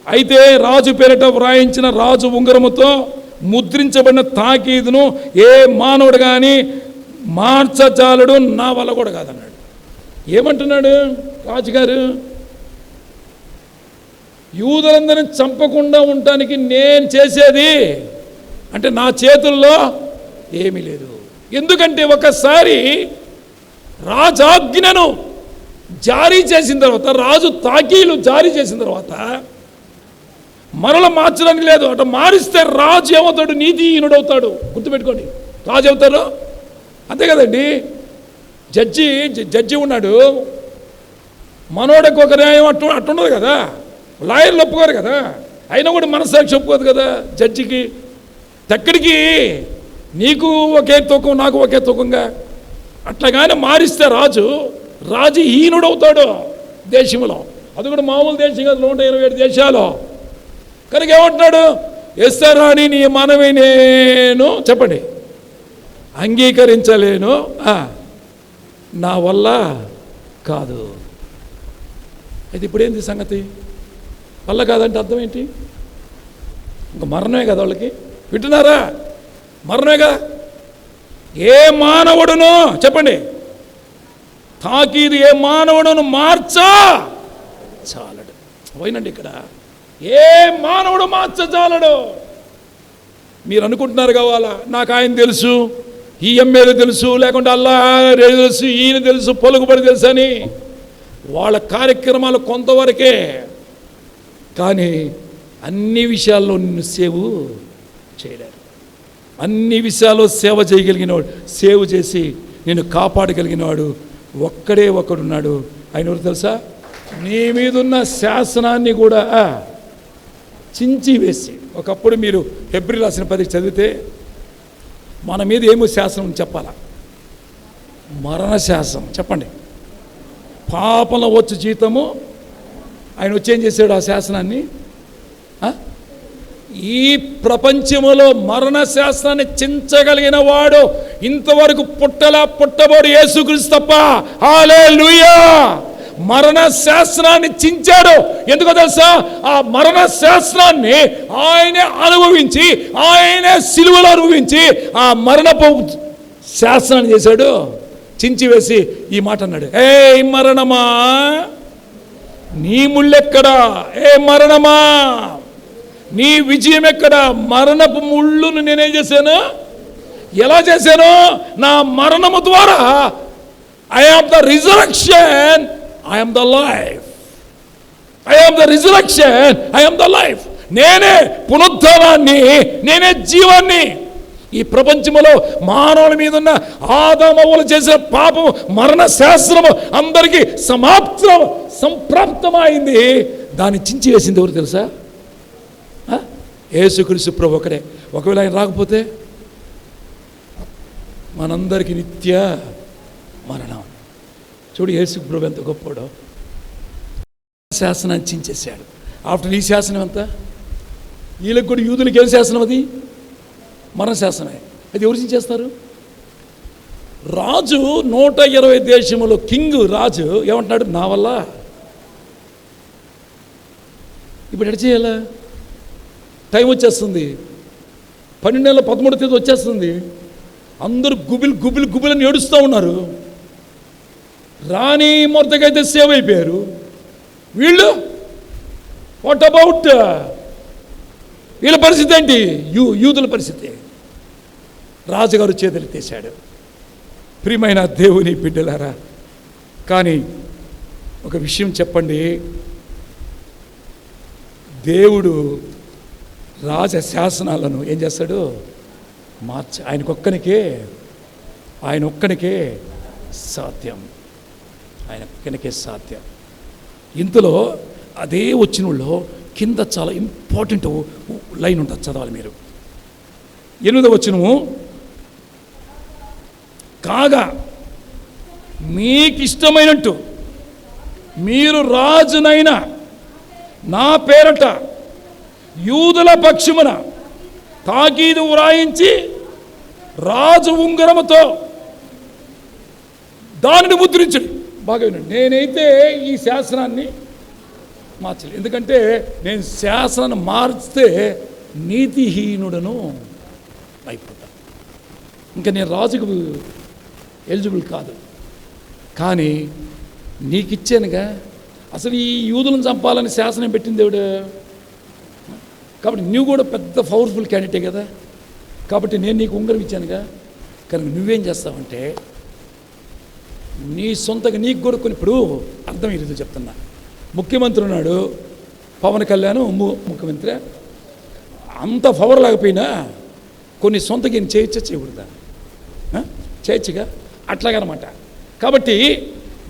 అయితే రాజు పేరిట వ్రాయించిన రాజు ఉంగరముతో ముద్రించబడిన తాకీదును ఏ మానవుడు కానీ మార్చజాలడు, నా వల్ల కూడా కాదన్నాడు. ఏమంటున్నాడు రాజుగారు? యూదులందరిని చంపకుండా ఉండటానికి నేను చేసేది అంటే నా చేతుల్లో ఏమీ లేదు. ఎందుకంటే ఒకసారి రాజాజ్ఞను జారీ చేసిన తర్వాత, రాజు తాకీలు జారీ చేసిన తర్వాత మరల మార్చడానికి లేదు. అటు మారిస్తే రాజు ఏమవుతాడు? నీతిహీనుడవుతాడు. గుర్తుపెట్టుకోండి, రాజు అవుతారు, అంతే కదండి. జడ్జి ఉన్నాడు, మనోడకు ఒక న్యాయం అట్టుండదు కదా. లాయర్లు ఒప్పుకోరు కదా, అయినా కూడా మనస్సాక్షి ఒప్పుకోదు కదా జడ్జికి. ఎక్కడికి నీకు ఒకే తూకం, నాకు ఒకే తూకంగా అట్లాగానే మారిస్తే రాజు హీనుడవుతాడు దేశంలో. అది కూడా మామూలు దేశం కాదు, 127 దేశాలు. కనుక ఏమంటున్నాడు? ఎస్తేరాని నీ మనవి నేను చెప్పండి అంగీకరించలేను, నా వల్ల కాదు. అయితే ఇప్పుడేంది సంగతి? వల్ల కాదంటే అర్థం ఏంటి? ఇంకా మరణమే కదా వాళ్ళకి. వింటున్నారా? మరణమేగా. ఏ మానవుడును చెప్పండి, తాకీదు ఏ మానవుడును చాలడు. పోయినండి ఇక్కడ ఏ మానవుడు చాలడు. మీరు అనుకుంటున్నారు కావాలా, నాకు ఆయన తెలుసు, ఈ ఎమ్మెల్యే తెలుసు, లేకుంటే అల్లా తెలుసు, ఈయన తెలుసు, పొలుగుబడి తెలుసు అని. వాళ్ళ కార్యక్రమాలు కొంతవరకే, కానీ అన్ని విషయాల్లో నిన్ను సేవ్ చేయలేరు. అన్ని విషయాల్లో సేవ చేయగలిగినవాడు, సేవ్ చేసి నిన్ను కాపాడగలిగినవాడు ఒక్కడే ఒక్కడున్నాడు. ఆయన ఎవరు తెలుసా? నీ మీదున్న శాసనాన్ని కూడా చించి వేసి. ఒకప్పుడు మీరు హెబ్రీయులు రాసిన 10 చదివితే మన మీద ఏమో శాసనం చెప్పాలా? మరణ శాసనం. చెప్పండి. పాపంలో వచ్చు జీతము. ఆయన వచ్చి ఏం చేశాడు? ఆ శాసనాన్ని ఈ ప్రపంచములో మరణ శాస్త్రాన్ని చించగలిగిన వాడు ఇంతవరకు పుట్టబోడు యేసుక్రీస్తు తప్ప. హల్లెలూయా. మరణ శాస్త్రాన్ని చించాడు. ఎందుకో తెలుసా? ఆ మరణ శాస్త్రాన్ని ఆయనే అనుభవించి, ఆయనే సిలువలో అనుభవించి ఆ మరణపు శాస్త్రాన్ని చేశాడు. చించి వేసి ఈ మాట అన్నాడు, ఏ మరణమా నీ ముళ్ళెక్కడా? ఏ మరణమా నీ విజయం ఎక్కడ? మరణపు ముళ్ళును నేనేం చేశాను? ఎలా చేశాను? నా మరణము ద్వారా I am the resurrection, I am the life. I am the resurrection, I am the life. నేనే పునరుద్ధానాన్ని, నేనే జీవాన్ని. ఈ ప్రపంచంలో మానవుల మీద ఉన్న ఆదామవ్వలు చేసిన పాపము, మరణ శాస్త్రము అందరికీ సంప్రాప్తమైంది. దాన్ని చించి వేసింది ఎవరు తెలుసా? యేసుక్రీస్తు ప్రభు ఒకడే. ఒకవేళ ఆయన రాకపోతే మనందరికీ నిత్య మరణం. చూడు యేసు ప్రభు ఎంత గొప్పడో. శాసనాన్ని చించేశాడు. ఆఫ్టర్ ఈ శాసనం ఎంత? వీళ్ళకి కూడా యూదులకి ఏం శాసనం? అది మరణ శాసనమే. అది ఎవరు చించేస్తారు? రాజు 120 దేశములో కింగ్ రాజు ఏమంటున్నాడు? నా వల్ల ఇప్పుడు ఎడ చేయాలా? టైం వచ్చేస్తుంది. 12 నెలల 13వ తేదీ వచ్చేస్తుంది. అందరూ గుబిల్ అని ఏడుస్తూ ఉన్నారు. రాణి మొరతకైతే సేవ్ అయిపోయారు. వీళ్ళు వాట్ అబౌట్ వీళ్ళ పరిస్థితి ఏంటి? యూదుల పరిస్థితి. రాజుగారు చేతులెత్తేశాడు. ప్రియమైన దేవుని బిడ్డలారా, కానీ ఒక విషయం చెప్పండి, దేవుడు రాజ శాసనాలను ఏం చేస్తాడు? ఆయన ఒక్కనికే సాధ్యం. ఆయన ఒక్కనికే సాధ్యం. ఇంతలో అదే వచ్చినలో కింద చాలా ఇంపార్టెంట్ లైన్ ఉంటుంది, చదవాలి మీరు. 8వ వచనము, కాగా మీకు ఇష్టమైనట్టు మీరు రాజునైన నా పేరట యూదుల పక్షమున తాకీదు వ్రాయించి రాజు ఉంగరముతో దానిని ముద్రించండి. బాగా వినండి. నేనైతే ఈ శాసనాన్ని మార్చలేదు. ఎందుకంటే నేను శాసనాన్ని మార్చితే నీతిహీనుడను అయిపోతా. ఇంకా నేను రాజుకు ఎలిజిబుల్ కాదు. కానీ నీకు ఇచ్చానుగా. అసలు ఈ యూదులను చంపాలని శాసనం పెట్టింది దేవుడు. కాబట్టి నువ్వు కూడా పెద్ద పవర్ఫుల్ క్యాండిడేటే కదా. కాబట్టి నేను నీకు ఉంగరం ఇచ్చానుగా. కానీ నువ్వేం చేస్తావంటే నీ సొంతగా నీకు కూడా కొన్ని, ఇప్పుడు అర్థమయ్యేది చెప్తున్నా. ముఖ్యమంత్రి ఉన్నాడు, పవన్ కళ్యాణ్ ముఖ్యమంత్రి. అంత పవర్ లేకపోయినా కొన్ని సొంతకి నేను చేయకూడదా? చేయొచ్చుగా. అట్లాగనమాట. కాబట్టి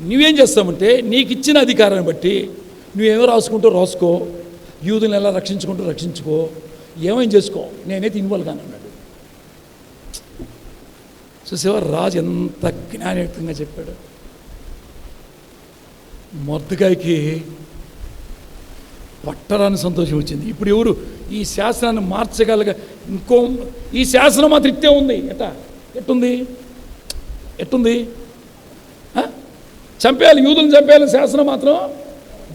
నువ్వేం చేస్తావంటే నీకు ఇచ్చిన అధికారాన్ని బట్టి నువ్వేమో రాసుకో, యూదులను ఎలా రక్షించుకో, ఏమైనా చేసుకో, నేనైతే ఇన్వాల్వ్ కాను అన్నాడు. చూసేవా రాజు ఎంత జ్ఞానయుక్తంగా చెప్పాడు. మొర్దెకాయికి పట్టరాని సంతోషం వచ్చింది. ఇప్పుడు ఎవరు ఈ శాసనాన్ని మార్చగలగా? ఈ శాసనం మాత్రం ఇట్టే ఉంది. ఎట్టుంది? చంపేయాలి, యూదులను చంపేయాలని శాసనం మాత్రం.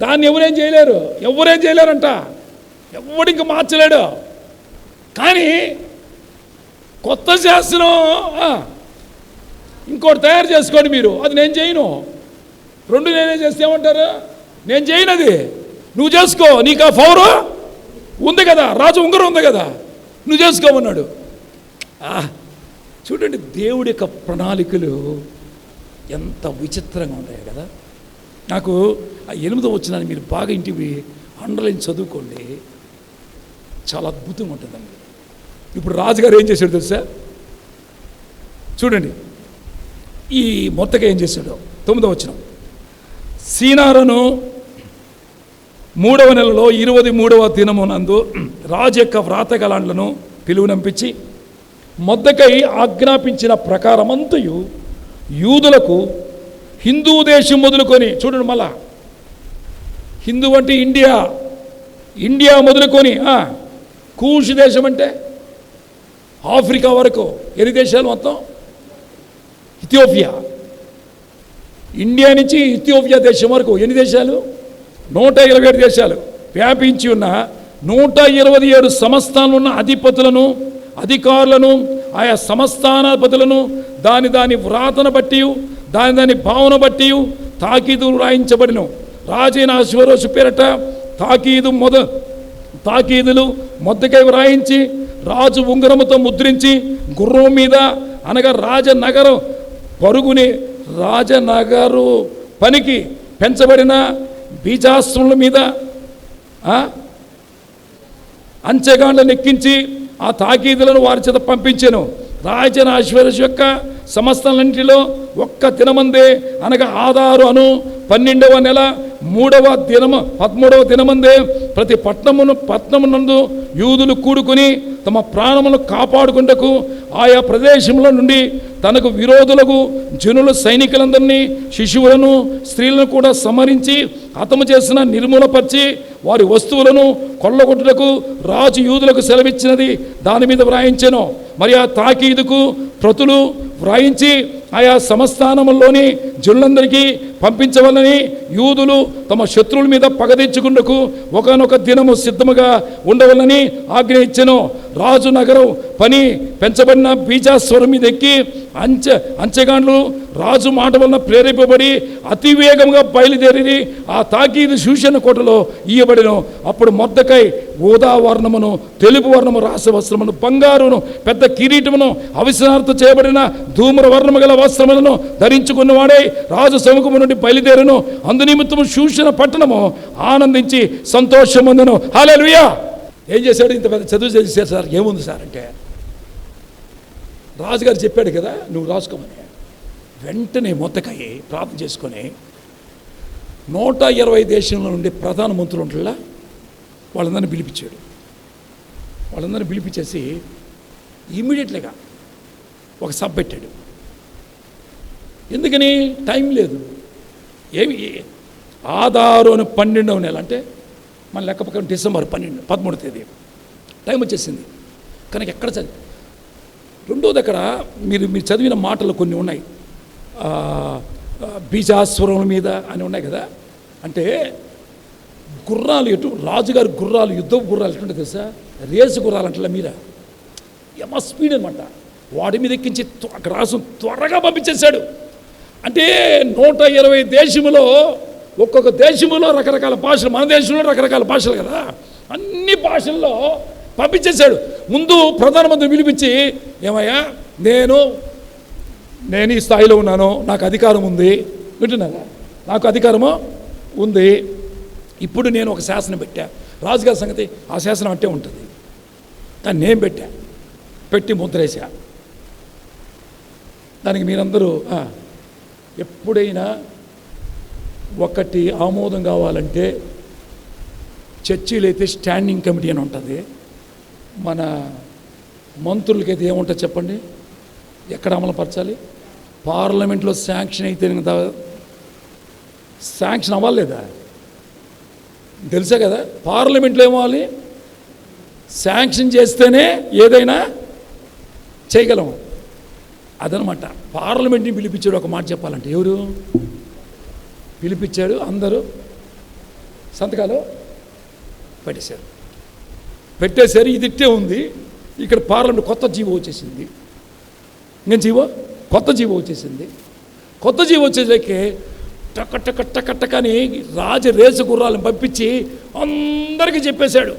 దాన్ని ఎవరేం చేయలేరంట. ఎవడు ఇంక మార్చలేడు. కానీ కొత్త శాసనం ఇంకోటి తయారు చేసుకోండి మీరు, అది నేను చేయను. రెండు నేనే చేస్తే ఏమంటారు? నేను చేయను, అది నువ్వు చేసుకో, నీకు ఆ పవరు ఉంది కదా, రాజు ఉంగరం ఉంది కదా, నువ్వు చేసుకోమన్నాడు. చూడండి దేవుడి యొక్క ప్రణాళికలు ఎంత విచిత్రంగా ఉంటాయి కదా. నాకు ఆ 8వ వచనాన్ని మీరు బాగా ఇంటికి అండర్లైన్ చదువుకోండి, చాలా అద్భుతంగా ఉంటుందండి. ఇప్పుడు రాజుగారు ఏం చేశాడు తెలుసా? చూడండి, ఈ మొత్తగా ఏం చేశాడు? 9వ వచనం, సీనారును 3వ నెలలో 23వ దినమునందు రాజు యొక్క వ్రాతగలాండ్లను పిలువనంపించి మొద్దకై ఆజ్ఞాపించిన ప్రకారమంతయు యూదులకు హిందూ దేశం మొదలుకొని, చూడండి మళ్ళా హిందూ అంటే ఇండియా, ఇండియా మొదలుకొని కూష్ దేశం అంటే ఆఫ్రికా వరకు ఎన్ని దేశాలు మొత్తం? ఇథియోపియా, ఇండియా నుంచి ఇథియోపియా దేశం వరకు ఎన్ని దేశాలు? 127 దేశాలు వ్యాపించి ఉన్న 127 సంస్థానాలు ఉన్న అధిపతులను, అధికారులను, ఆయా సంస్థానాధిపతులను దాని వ్రాతను బట్టి, దాని భావన బట్టి తాకీదులు రాయించబడిన రాజైన అశ్వరోషు పేరట తాకీదులు మొద్దకై వ్రాయించి రాజు ఉంగరముతో ముద్రించి గుర్రం మీద, అనగా రాజనగరం పరుగుని రాజనగరు పనికి పెంచబడిన బీజాస్త్రముల మీద అంచెగాండ్లను ఎక్కించి ఆ తాకీదులను వారి చేత పంపించెను. రాజైన అశ్వరోషు యొక్క సంస్థలన్నింటిలో ఒక్క దినమందే, అనగా ఆదారు అను 12వ నెల 13వ దినమందే ప్రతి పట్టణమునందు యూదులు కూడుకుని తమ ప్రాణమును కాపాడుకుంటకు ఆయా ప్రదేశంలో నుండి తనకు విరోధులకు జనుల సైనికులందరినీ, శిశువులను, స్త్రీలను కూడా సంహరించి హతము చేసిన నిర్మూలపరిచి వారి వస్తువులను కొల్లగొట్టుటకు రాజు యూదులకు సెలవిచ్చినది దాని మీద వ్రాయించెను. మరి ఆ తాకీదుకు ప్రతులు వ్రాయించి ఆయా సంస్థానముల్లోని జనులందరికీ పంపించవలని యూదులు తమ శత్రువుల మీద పగ తెచ్చుకుంటకు ఒకనొక దినము సిద్ధముగా ఉండవలని ఆజ్ఞ ఇచ్చెను. రాజు నగరం పని పెంచబడిన బీజాస్వరం మీద ఎక్కి అంచెగాండ్లు రాజు మాట వలన ప్రేరేపబడి అతివేగంగా బయలుదేరి ఆ తాకీదు శూషణ కోటలో ఇయ్యబడిను. అప్పుడు మొద్దకై ఊదా వర్ణమును, తెలుపు వర్ణము రాస వస్త్రమును, బంగారును, పెద్ద కిరీటమును, అవిసనార్థ చేయబడిన ధూమ్ర వర్ణము గల వస్త్రములను ధరించుకున్నవాడై రాజు సముఖము నుండి బయలుదేరును. అందునిమిత్తము శూషణ పట్టణము ఆనందించి సంతోషముందును. హల్లెలూయా. ఏం చేశాడు? ఇంత పెద్ద చదువు చేశారు సార్. ఏముంది సార్ అంటే, రాజుగారు చెప్పాడు కదా నువ్వు రాసుకోమని. వెంటనే మొత్తకై ప్రార్థన చేసుకొని 120 దేశంలో నుండి ప్రధానమంత్రులు ఉంటలా వాళ్ళందరినీ పిలిపించాడు. వాళ్ళందరినీ పిలిపించేసి ఇమ్మీడియట్లీగా ఒక సభ పెట్టాడు. ఎందుకని? టైం లేదు. ఏమి ఆదారు అని 12వ నెల అంటే మన లెక్క ప్రకారం డిసెంబర్ 13వ తేదీ టైం వచ్చేసింది. కానీ ఎక్కడ చదివి రెండోది అక్కడ మీరు చదివిన మాటలు కొన్ని ఉన్నాయి. బీజాస్వరం మీద అని ఉన్నాయి కదా. అంటే గుర్రాలు రాజుగారి గుర్రాలు, యుద్ధపు గుర్రాలు ఎట్లుంటే తెలుసా? రేసు గుర్రాలు అంటలా మీద ఏమో స్పీడ్ అనమాట. వాటి మీద ఎక్కించి అక్కడ రాసు త్వరగా పంపించేశాడు. అంటే 120 దేశములో ఒక్కొక్క దేశంలో రకరకాల భాషలు, మన దేశంలో రకరకాల భాషలు కదా, అన్ని భాషల్లో పంపించేశాడు. ముందు ప్రధానమంత్రి పిలిపించి, ఏమయ్యా నేను ఈ స్థాయిలో ఉన్నాను, నాకు అధికారం ఉంది, వింటున్నారా? నాకు అధికారము ఉంది. ఇప్పుడు నేను ఒక శాసనం పెట్టా. రాజుగారి సంగతి ఆ శాసనం అంటే ఉంటుంది, కానీ నేను పెట్టి ముద్రేసా. దానికి మీరందరూ ఎప్పుడైనా ఒకటి ఆమోదం కావాలంటే చర్చీలు అయితే స్టాండింగ్ కమిటీ అని ఉంటుంది. మన మంత్రులకైతే ఏముంటుంది చెప్పండి? ఎక్కడ అమలుపరచాలి? పార్లమెంట్లో శాంక్షన్ అయితే శాంక్షన్ అవ్వలేదా? తెలుసా కదా. పార్లమెంట్లో ఏమవ్వాలి? శాంక్షన్ చేస్తేనే ఏదైనా చేయగలం. అదనమాట. పార్లమెంట్ని పిలిపించాడు. ఒక మాట చెప్పాలంటే ఎవరు పిలిపించాడు? అందరూ సంతకాలు పెట్టేశారు. ఇది ఇట్టే ఉంది. ఇక్కడ పార్లమెంట్ కొత్త జీవో వచ్చేసింది. ఇంకేం జీవో? కొత్త జీవో వచ్చేసింది. కొత్త జీవో వచ్చేసరికి టక టక టక టకని రేసు గుర్రాలను పంపించి అందరికీ చెప్పేశాడు,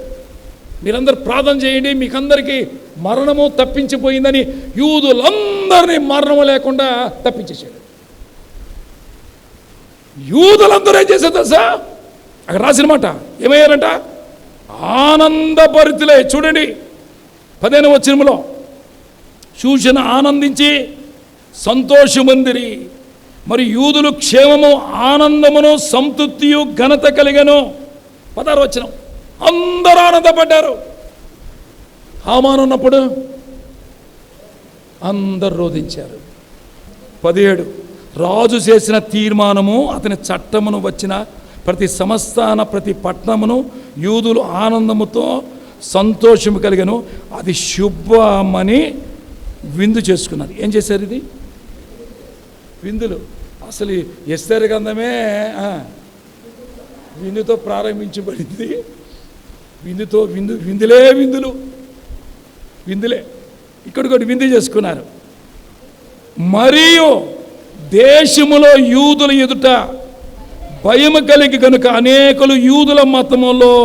మీరందరూ ప్రార్థన చేయండి, మీకందరికీ మరణము తప్పించిపోయిందని. యూదులందరినీ మరణము లేకుండా తప్పించేశాడు. యూదులందరూ ఏం చేశారు తెలుసా? అక్కడ రాసిన మాట ఏమయ్యారంట? ఆనందభరితులై. చూడండి 15వ వచనంలో, సూచన ఆనందించి సంతోషమందిరి, మరి యూదులు క్షేమము ఆనందమును సంతృప్తియు ఘనత కలిగను. 16వ వచనం, అందరూ ఆనందపడ్డారు. హామాను ఉన్నప్పుడు అందరు రోధించారు. 17, రాజు చేసిన తీర్మానము అతని చట్టమును వచ్చిన ప్రతి సంస్థాన ప్రతి పట్టణమును యూదులు ఆనందముతో సంతోషము కలిగను, అది శుభమని విందు చేసుకున్నారు. ఏం చేశారు? ఇది విందులు. అసలు ఎస్తేరు గ్రంథమే విందుతో ప్రారంభించబడింది. విందులే. ఇక్కడ కూడా విందు చేసుకున్నారు. మరియు దేశములో యూదుల ఎదుట భయము కలిగి కనుక అనేకులు యూదుల మతములో.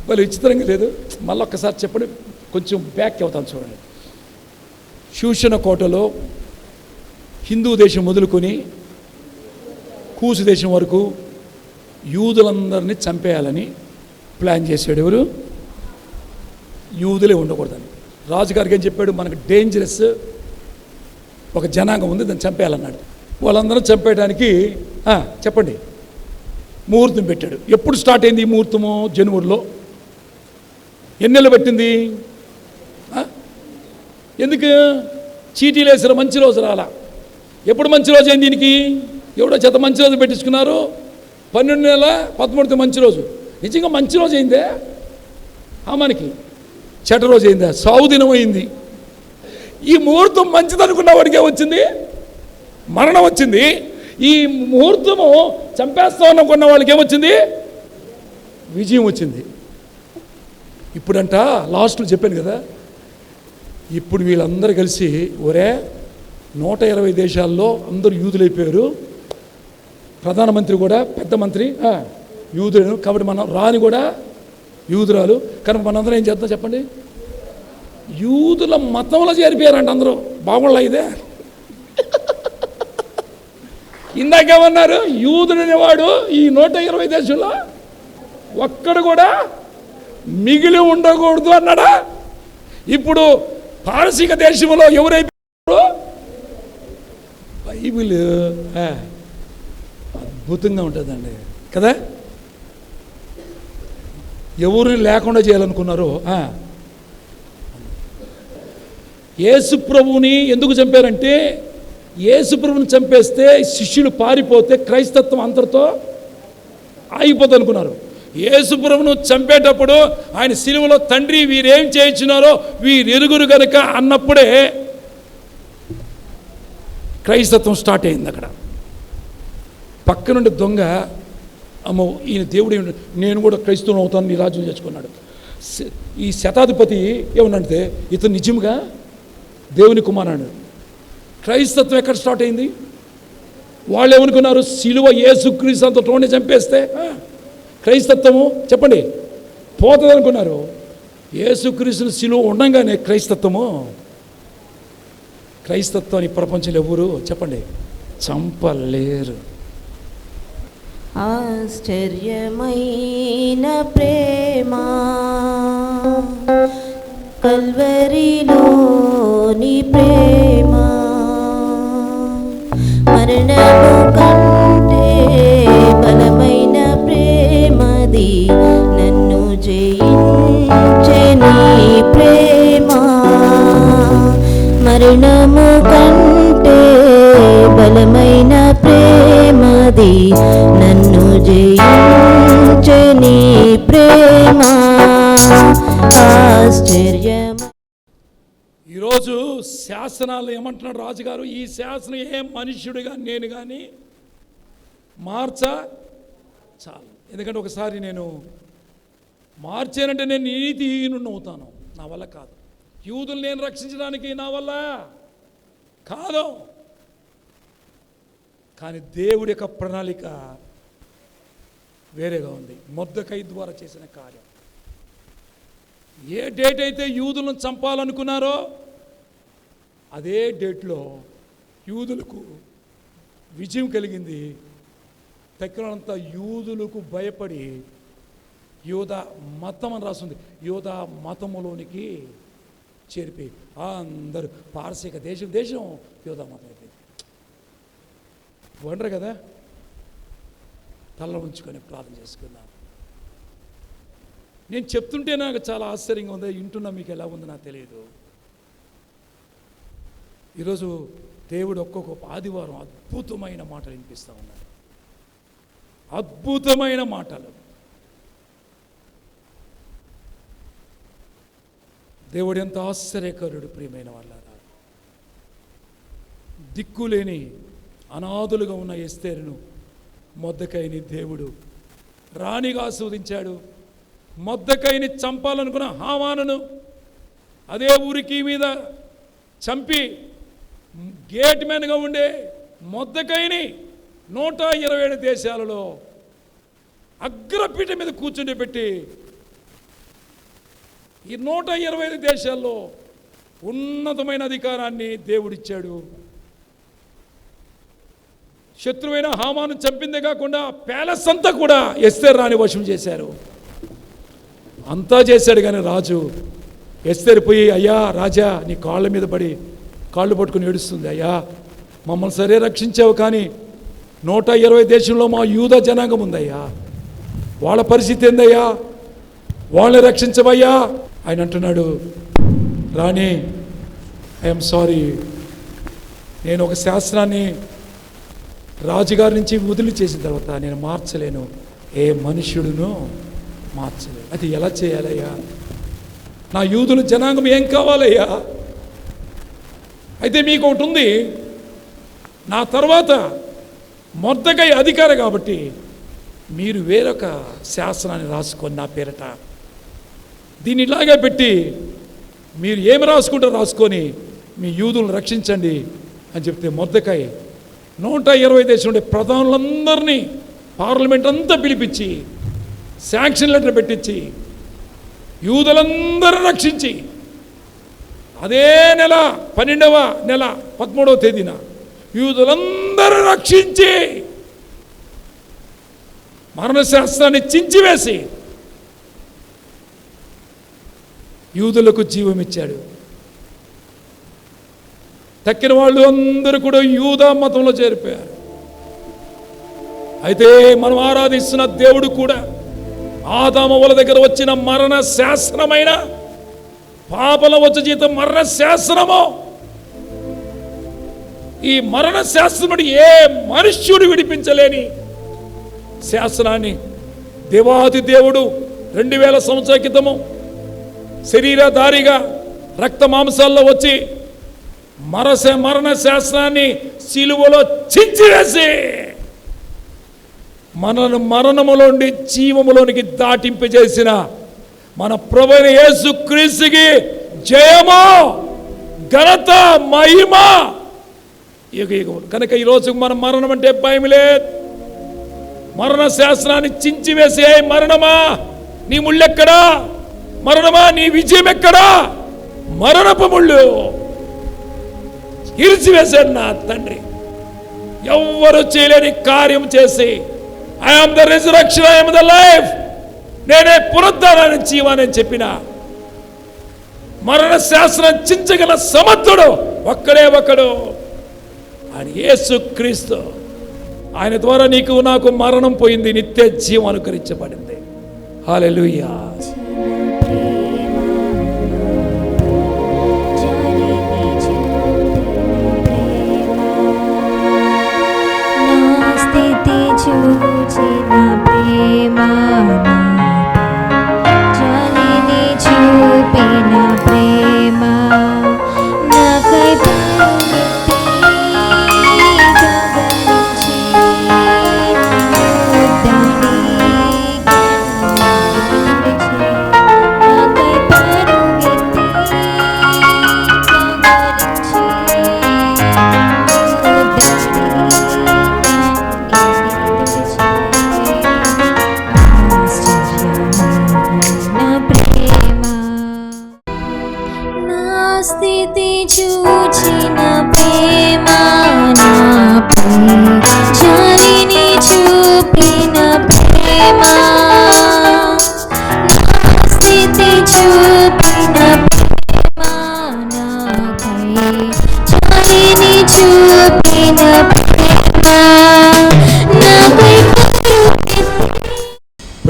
వాళ్ళు విచిత్రంగా లేదు? మళ్ళీ ఒక్కసారి చెప్పండి, కొంచెం బ్యాక్ అవుతాను చూడండి. శూషణ కోటలో హిందూ దేశం మొదలుకొని కూసు దేశం వరకు యూదులందరినీ చంపేయాలని ప్లాన్ చేశాడు. ఎవరు? యూదులే ఉండకూడదని. రాజుగారికి ఏం చెప్పాడు? మనకు డేంజరస్ ఒక జనాంగం ఉంది, దాన్ని చంపేయాలన్నాడు. వాళ్ళందరూ చంపేయడానికి చెప్పండి ముహూర్తం పెట్టాడు. ఎప్పుడు స్టార్ట్ అయింది ఈ ముహూర్తము? జనవరిలో. ఎన్ని నెలలు పెట్టింది? ఎందుకు? చీటీలు వేసిన మంచి రోజు రాలా. ఎప్పుడు మంచి రోజు అయింది దీనికి? ఎవడో చేత మంచి రోజు పెట్టించుకున్నారు. 12 నెలల 13 మంచి రోజు. నిజంగా మంచి రోజు అయిందే మనకి? చెడ్డ రోజు అయిందా? సావు దినం అయింది. ఈ ముహూర్తం మంచిదనుకున్న వాడికి ఏమొచ్చింది? మరణం వచ్చింది. ఈ ముహూర్తము చంపేస్తాం అనుకున్న వాళ్ళకి ఏమొచ్చింది? విజయం వచ్చింది. ఇప్పుడంట లాస్ట్లో చెప్పాను కదా, ఇప్పుడు వీళ్ళందరూ కలిసి ఒరే 120 దేశాల్లో అందరూ యూదులైపోయారు. ప్రధానమంత్రి కూడా పెద్ద మంత్రి యూదుడు కాబట్టి మనం రాని కూడా యూదురాలు. కనుక మనందరం ఏం చేద్దాం చెప్పండి? యూదుల మతంలో చేరిపోయారంట అందరూ. బాగుండా ఇదే? ఇందాకేమన్నారు? యూదుడు అనేవాడు ఈ 120 దేశంలో ఒక్కడు కూడా మిగిలి ఉండకూడదు అన్నాడా? ఇప్పుడు పారసీక దేశంలో ఎవరైపోయారు? బైబిల్ అద్భుతంగా ఉంటుందండి కదా. ఎవరు లేకుండా చేయాలనుకున్నారు? యేసు ప్రభువుని ఎందుకు చంపారంటే, యేసు ప్రభువుని చంపేస్తే శిష్యులు పారిపోతే క్రైస్తత్వం అంతటితో ఆగిపోతుంది అనుకున్నారు. యేసు ప్రభువును చంపేటప్పుడు ఆయన సిలువలో తండ్రి వీరేం చేయించినారో వీరెరుగురు గనుక అన్నప్పుడే క్రైస్తత్వం స్టార్ట్ అయింది. అక్కడ పక్క నుండి దొంగ అమ్మో ఈయన దేవుడు ఏమి, నేను కూడా క్రైస్తవుని అవుతాను నీ రాజ్యం చేసుకున్నాడు. ఈ శతాధిపతి ఏమన్నంటే ఇతను నిజంగా దేవుని కుమారుడు. క్రైస్తత్వం ఎక్కడ స్టార్ట్ అయింది? వాళ్ళు ఏమనుకున్నారు? సిలువ యేసుక్రీస్తు అంతటోనే చంపేస్తే క్రైస్తత్వము చెప్పండి పోతుంది అనుకున్నారు. యేసుక్రీస్తుని సిలువ ఉండగానే క్రైస్తత్వాన్ని ప్రపంచంలో ఎవరు చెప్పండి చంపలేరు. ఆశ్చర్యమైన ప్రేమ కల్వరిలోని ప్రేమ, మరణము కంటే బలమైన ప్రేమది, నన్ను జయించే నీ ప్రేమ. మరణము కంటే బలమైన ప్రేమది, నన్ను జయించే నీ ప్రేమ. ఆశ్చర్యం. ఈరోజు శాసనాలు ఏమంటున్నాడు రాజుగారు? ఈ శాసనం ఏ మనుష్యుడిగా నేను కానీ చాలు. ఎందుకంటే ఒకసారి నేను మార్చానంటే నేను నీతిహీనుడిని అవుతాను. నా వల్ల కాదు. యూదులు నేను రక్షించడానికి నా వల్ల కాదు. కానీ దేవుడి యొక్క ప్రణాళిక వేరేగా ఉంది. మొర్దెకై ద్వారా చేసిన కార్యం. ఏ డేట్ అయితే యూదులను చంపాలనుకున్నారో అదే డేట్లో యూదులకు విజయం కలిగింది. తక్కినంతా యూదులకు భయపడి యూదా మతం అని రాస్తుంది, యూదా మతములోనికి చేరిపోయి అందరూ పారసీక దేశం యూదా మతం అయిపోయింది. వండరు కదా. తల ఉంచుకొని ప్రార్థన చేసుకుందాం. నేను చెప్తుంటే నాకు చాలా ఆశ్చర్యంగా ఉంది, వింటున్నా మీకు ఎలా ఉందో నాకు తెలియదు. ఈరోజు దేవుడు ఒక్కొక్క ఆదివారం అద్భుతమైన మాటలు వినిపిస్తూ ఉన్నాడు. అద్భుతమైన మాటలు. దేవుడు ఎంత ఆశ్చర్యకరుడు ప్రియమైన వాళ్ళారా. దిక్కులేని అనాథులుగా ఉన్న ఎస్తేరును మొర్దెకైని దేవుడు రాణిగా ఆస్వాదించాడు. మొర్దెకైని చంపాలనుకున్న హామానును అదే ఊరికి మీద చంపి గేట్ మ్యాన్గా ఉండే మొర్దెకైని 127 దేశాలలో అగ్రపీఠ మీద కూర్చుండి పెట్టి ఈ 125 దేశాల్లో ఉన్నతమైన అధికారాన్ని దేవుడిచ్చాడు. శత్రువైన హామాను చంపిందే కాకుండా ప్యాలెస్ అంతా కూడా ఎస్తేరు రాణి వశం చేశారు. అంతా చేశాడు. కానీ రాజు ఎస్తేరు పోయి, అయ్యా రాజా, నీ కాళ్ళ మీద పడి కాళ్ళు పట్టుకుని ఏడుస్తుంది. అయ్యా, మమ్మల్ని సరే రక్షించావు, కానీ 120 దేశంలో మా యూదా జనాంగం ఉందయ్యా, వాళ్ళ పరిస్థితి ఏందయ్యా, వాళ్ళని రక్షించవయ్యా. ఆయన అంటున్నాడు, రాణి, ఐఎమ్ సారీ, నేను ఒక శాస్త్రాన్ని రాజుగారి నుంచి వదిలి చేసిన తర్వాత నేను మార్చలేను, ఏ మనుష్యుడును మార్చలేను. అది ఎలా చేయాలయ్యా? నా యూదుల జనాంగం ఏం కావాలయ్యా? అయితే మీకు ఒకటి ఉంది, నా తర్వాత మొర్దెకై అధికారి కాబట్టి మీరు వేరొక శాసనాన్ని రాసుకొని నా పేరట దీన్ని ఇలాగే పెట్టి మీరు ఏమి రాసుకుంటారో రాసుకొని మీ యూదులను రక్షించండి అని చెప్తే మొర్దెకై 120 దేశం ఉండే ప్రధానులందరినీ పార్లమెంట్ అంతా పిలిపించి శాంక్షన్ లెటర్ పెట్టించి యూదులందరూ రక్షించి అదే నెల 12వ నెల 13వ తేదీన యూదులందరూ రక్షించి మరణశాస్త్రాన్ని చించివేసి యూదులకు జీవం ఇచ్చాడు. తక్కిన వాళ్ళు అందరూ కూడా యూదా మతంలో చేరిపోయారు. అయితే మనం ఆరాధిస్తున్న దేవుడు కూడా ఆదామవ్వల దగ్గర వచ్చిన మరణ శాస్త్రమైన పాపల వచ్చే జీతం మరణ శాస్త్రము. ఈ మరణ శాస్త్రముడు ఏ మనుష్యుడు విడిపించలేని శాస్త్రాన్ని దేవాది దేవుడు 2000 సంవత్సరాల క్రితము శరీరధారిగా రక్త మాంసాల్లో వచ్చి మరణ శాస్త్రాన్ని సిలువలో చించివేసి మనను మరణములోండి జీవములోనికి దాటింపజేసిన మన ప్రభువైన యేసుక్రీస్తుకి జయము, ఘనత, మహిమ యుగయుగములు. కనుక ఈరోజు మన మరణం అంటే భయం లేదు. మరణ శాస్త్రాన్ని చించివేసి, మరణమా నీ ముళ్ళెక్కడా, మరణమా నీ విజయం ఎక్కడా, మరణపు ముళ్ళు ఇరిచివేశాడు నా తండ్రి. ఎవ్వరు చేయలేని కార్యం చేసి, I am the resurrection, I am the life, నేనే పునరుద్ధానాన్ని జీవాన్ని చెప్పిన మరణ శాస్త్రం చించగల సమర్థుడు ఒక్కడే ఒకడు, ఆయన యేసుక్రీస్తు. ఆయన ద్వారా నీకు నాకు మరణం పోయింది, నిత్య జీవం అనుకరించబడింది. హల్లెలూయా. చూచిన ప్రేమ, జాలిని చూపిన ప్రేమ, నాకై పరుగెత్తి గగనించి వద్దని నాకై పరుగెత్తి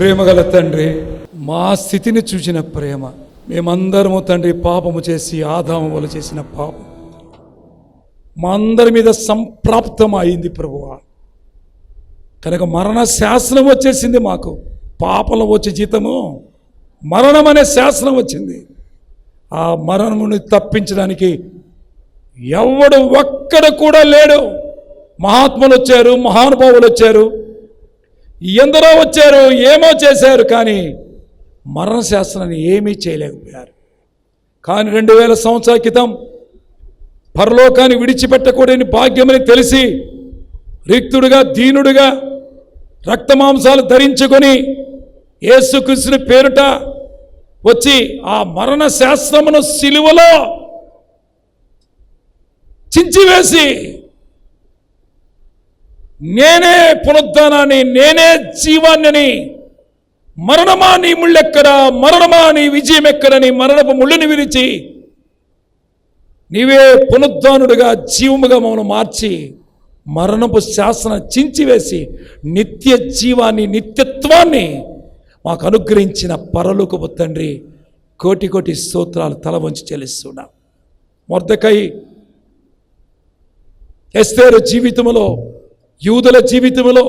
ప్రేమగల తండ్రి, మా స్థితిని చూసిన ప్రేమ, మేమందరము తండ్రి పాపము చేసి ఆదాము వల్ల చేసిన పాపం మా అందరి మీద సంప్రాప్తం అయింది ప్రభువా. కనుక మరణ శాసనం వచ్చేసింది మాకు. పాపంలో వచ్చే జీతము మరణం అనే శాసనం వచ్చింది. ఆ మరణముని తప్పించడానికి ఎవడు ఒక్కడు కూడా లేడు. మహాత్ములు వచ్చారు, మహానుభావులు వచ్చారు, ఎందరో వచ్చారు, ఏమో చేశారు, కానీ మరణ శాస్త్రాన్ని ఏమీ చేయలేకపోయారు. కానీ 2000 సంవత్సరాల క్రితం పరలోకాన్ని విడిచిపెట్టకూడని భాగ్యమని తెలిసి రిక్తుడుగా, దీనుడుగా, రక్తమాంసాలు ధరించుకొని యేసుక్రీస్తుని పేరుట వచ్చి ఆ మరణ శాస్త్రమును సిలువలో చించివేసి, నేనే పునరుద్ధానాన్ని, నేనే జీవాన్ని, మరణమా నీ ముళ్ళెక్కడా, మరణమా నీ విజయం ఎక్కడని మరణపు ముళ్ళుని విరిచి నీవే పునరుద్ధానుడిగా జీవముగా మమ్మల్ని మార్చి మరణపు శాసనం చించివేసి నిత్య జీవాన్ని, నిత్యత్వాన్ని మాకు అనుగ్రహించిన పరలోకపు తండ్రి, కోటి కోటి స్తోత్రాలు తల వంచి చెల్లిస్తున్నాం. మొర్దెకై ఎస్తేరు జీవితములో, యూదుల జీవితములో,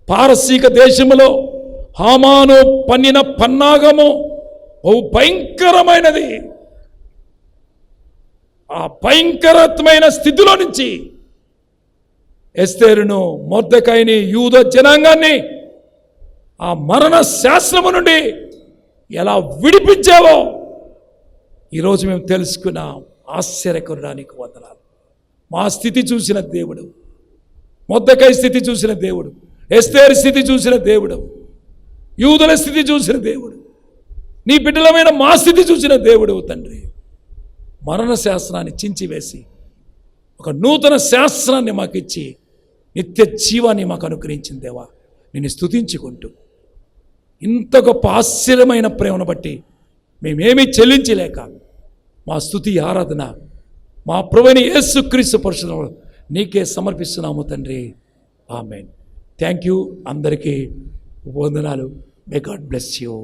పారసీక దేశములో హామాను పన్నిన పన్నాగము ఓ భయంకరమైనది. ఆ భయంకరమైన స్థితిలో నుంచి ఎస్తేరును, మొర్దెకైని, యూద జనాంగాన్ని ఆ మరణ శాసనము నుండి ఎలా విడిపించావో ఈరోజు మేము తెలుసుకున్నాం. ఆశ్చర్యకరుడానికి వందనాలు. మా స్థితి చూసిన దేవుడు, మొర్దెకై స్థితి చూసిన దేవుడు, ఎస్తేరు స్థితి చూసిన దేవుడు, యూదుల స్థితి చూసిన దేవుడు, నీ బిడ్డలమైన మా స్థితి చూసిన దేవుడు తండ్రి. మరణ శాస్త్రాన్ని చించివేసి ఒక నూతన శాస్త్రాన్ని మాకు ఇచ్చి నిత్య జీవాన్ని మాకు అనుగ్రహించిన దేవా, నిన్ను స్తుతించుకుంటూ ఇంత గొప్ప ఆశ్చర్యమైన ప్రేమను బట్టి మేమేమీ చెల్లించలేక మా స్తుతి ఆరాధన మా ప్రభువైన యేసుక్రీస్తు పరిశుద్ధ నీకే సమర్పిస్తున్నాము తండ్రి. ఆమేన్. Thank you. అందరికీ వందనాలు. May God bless you.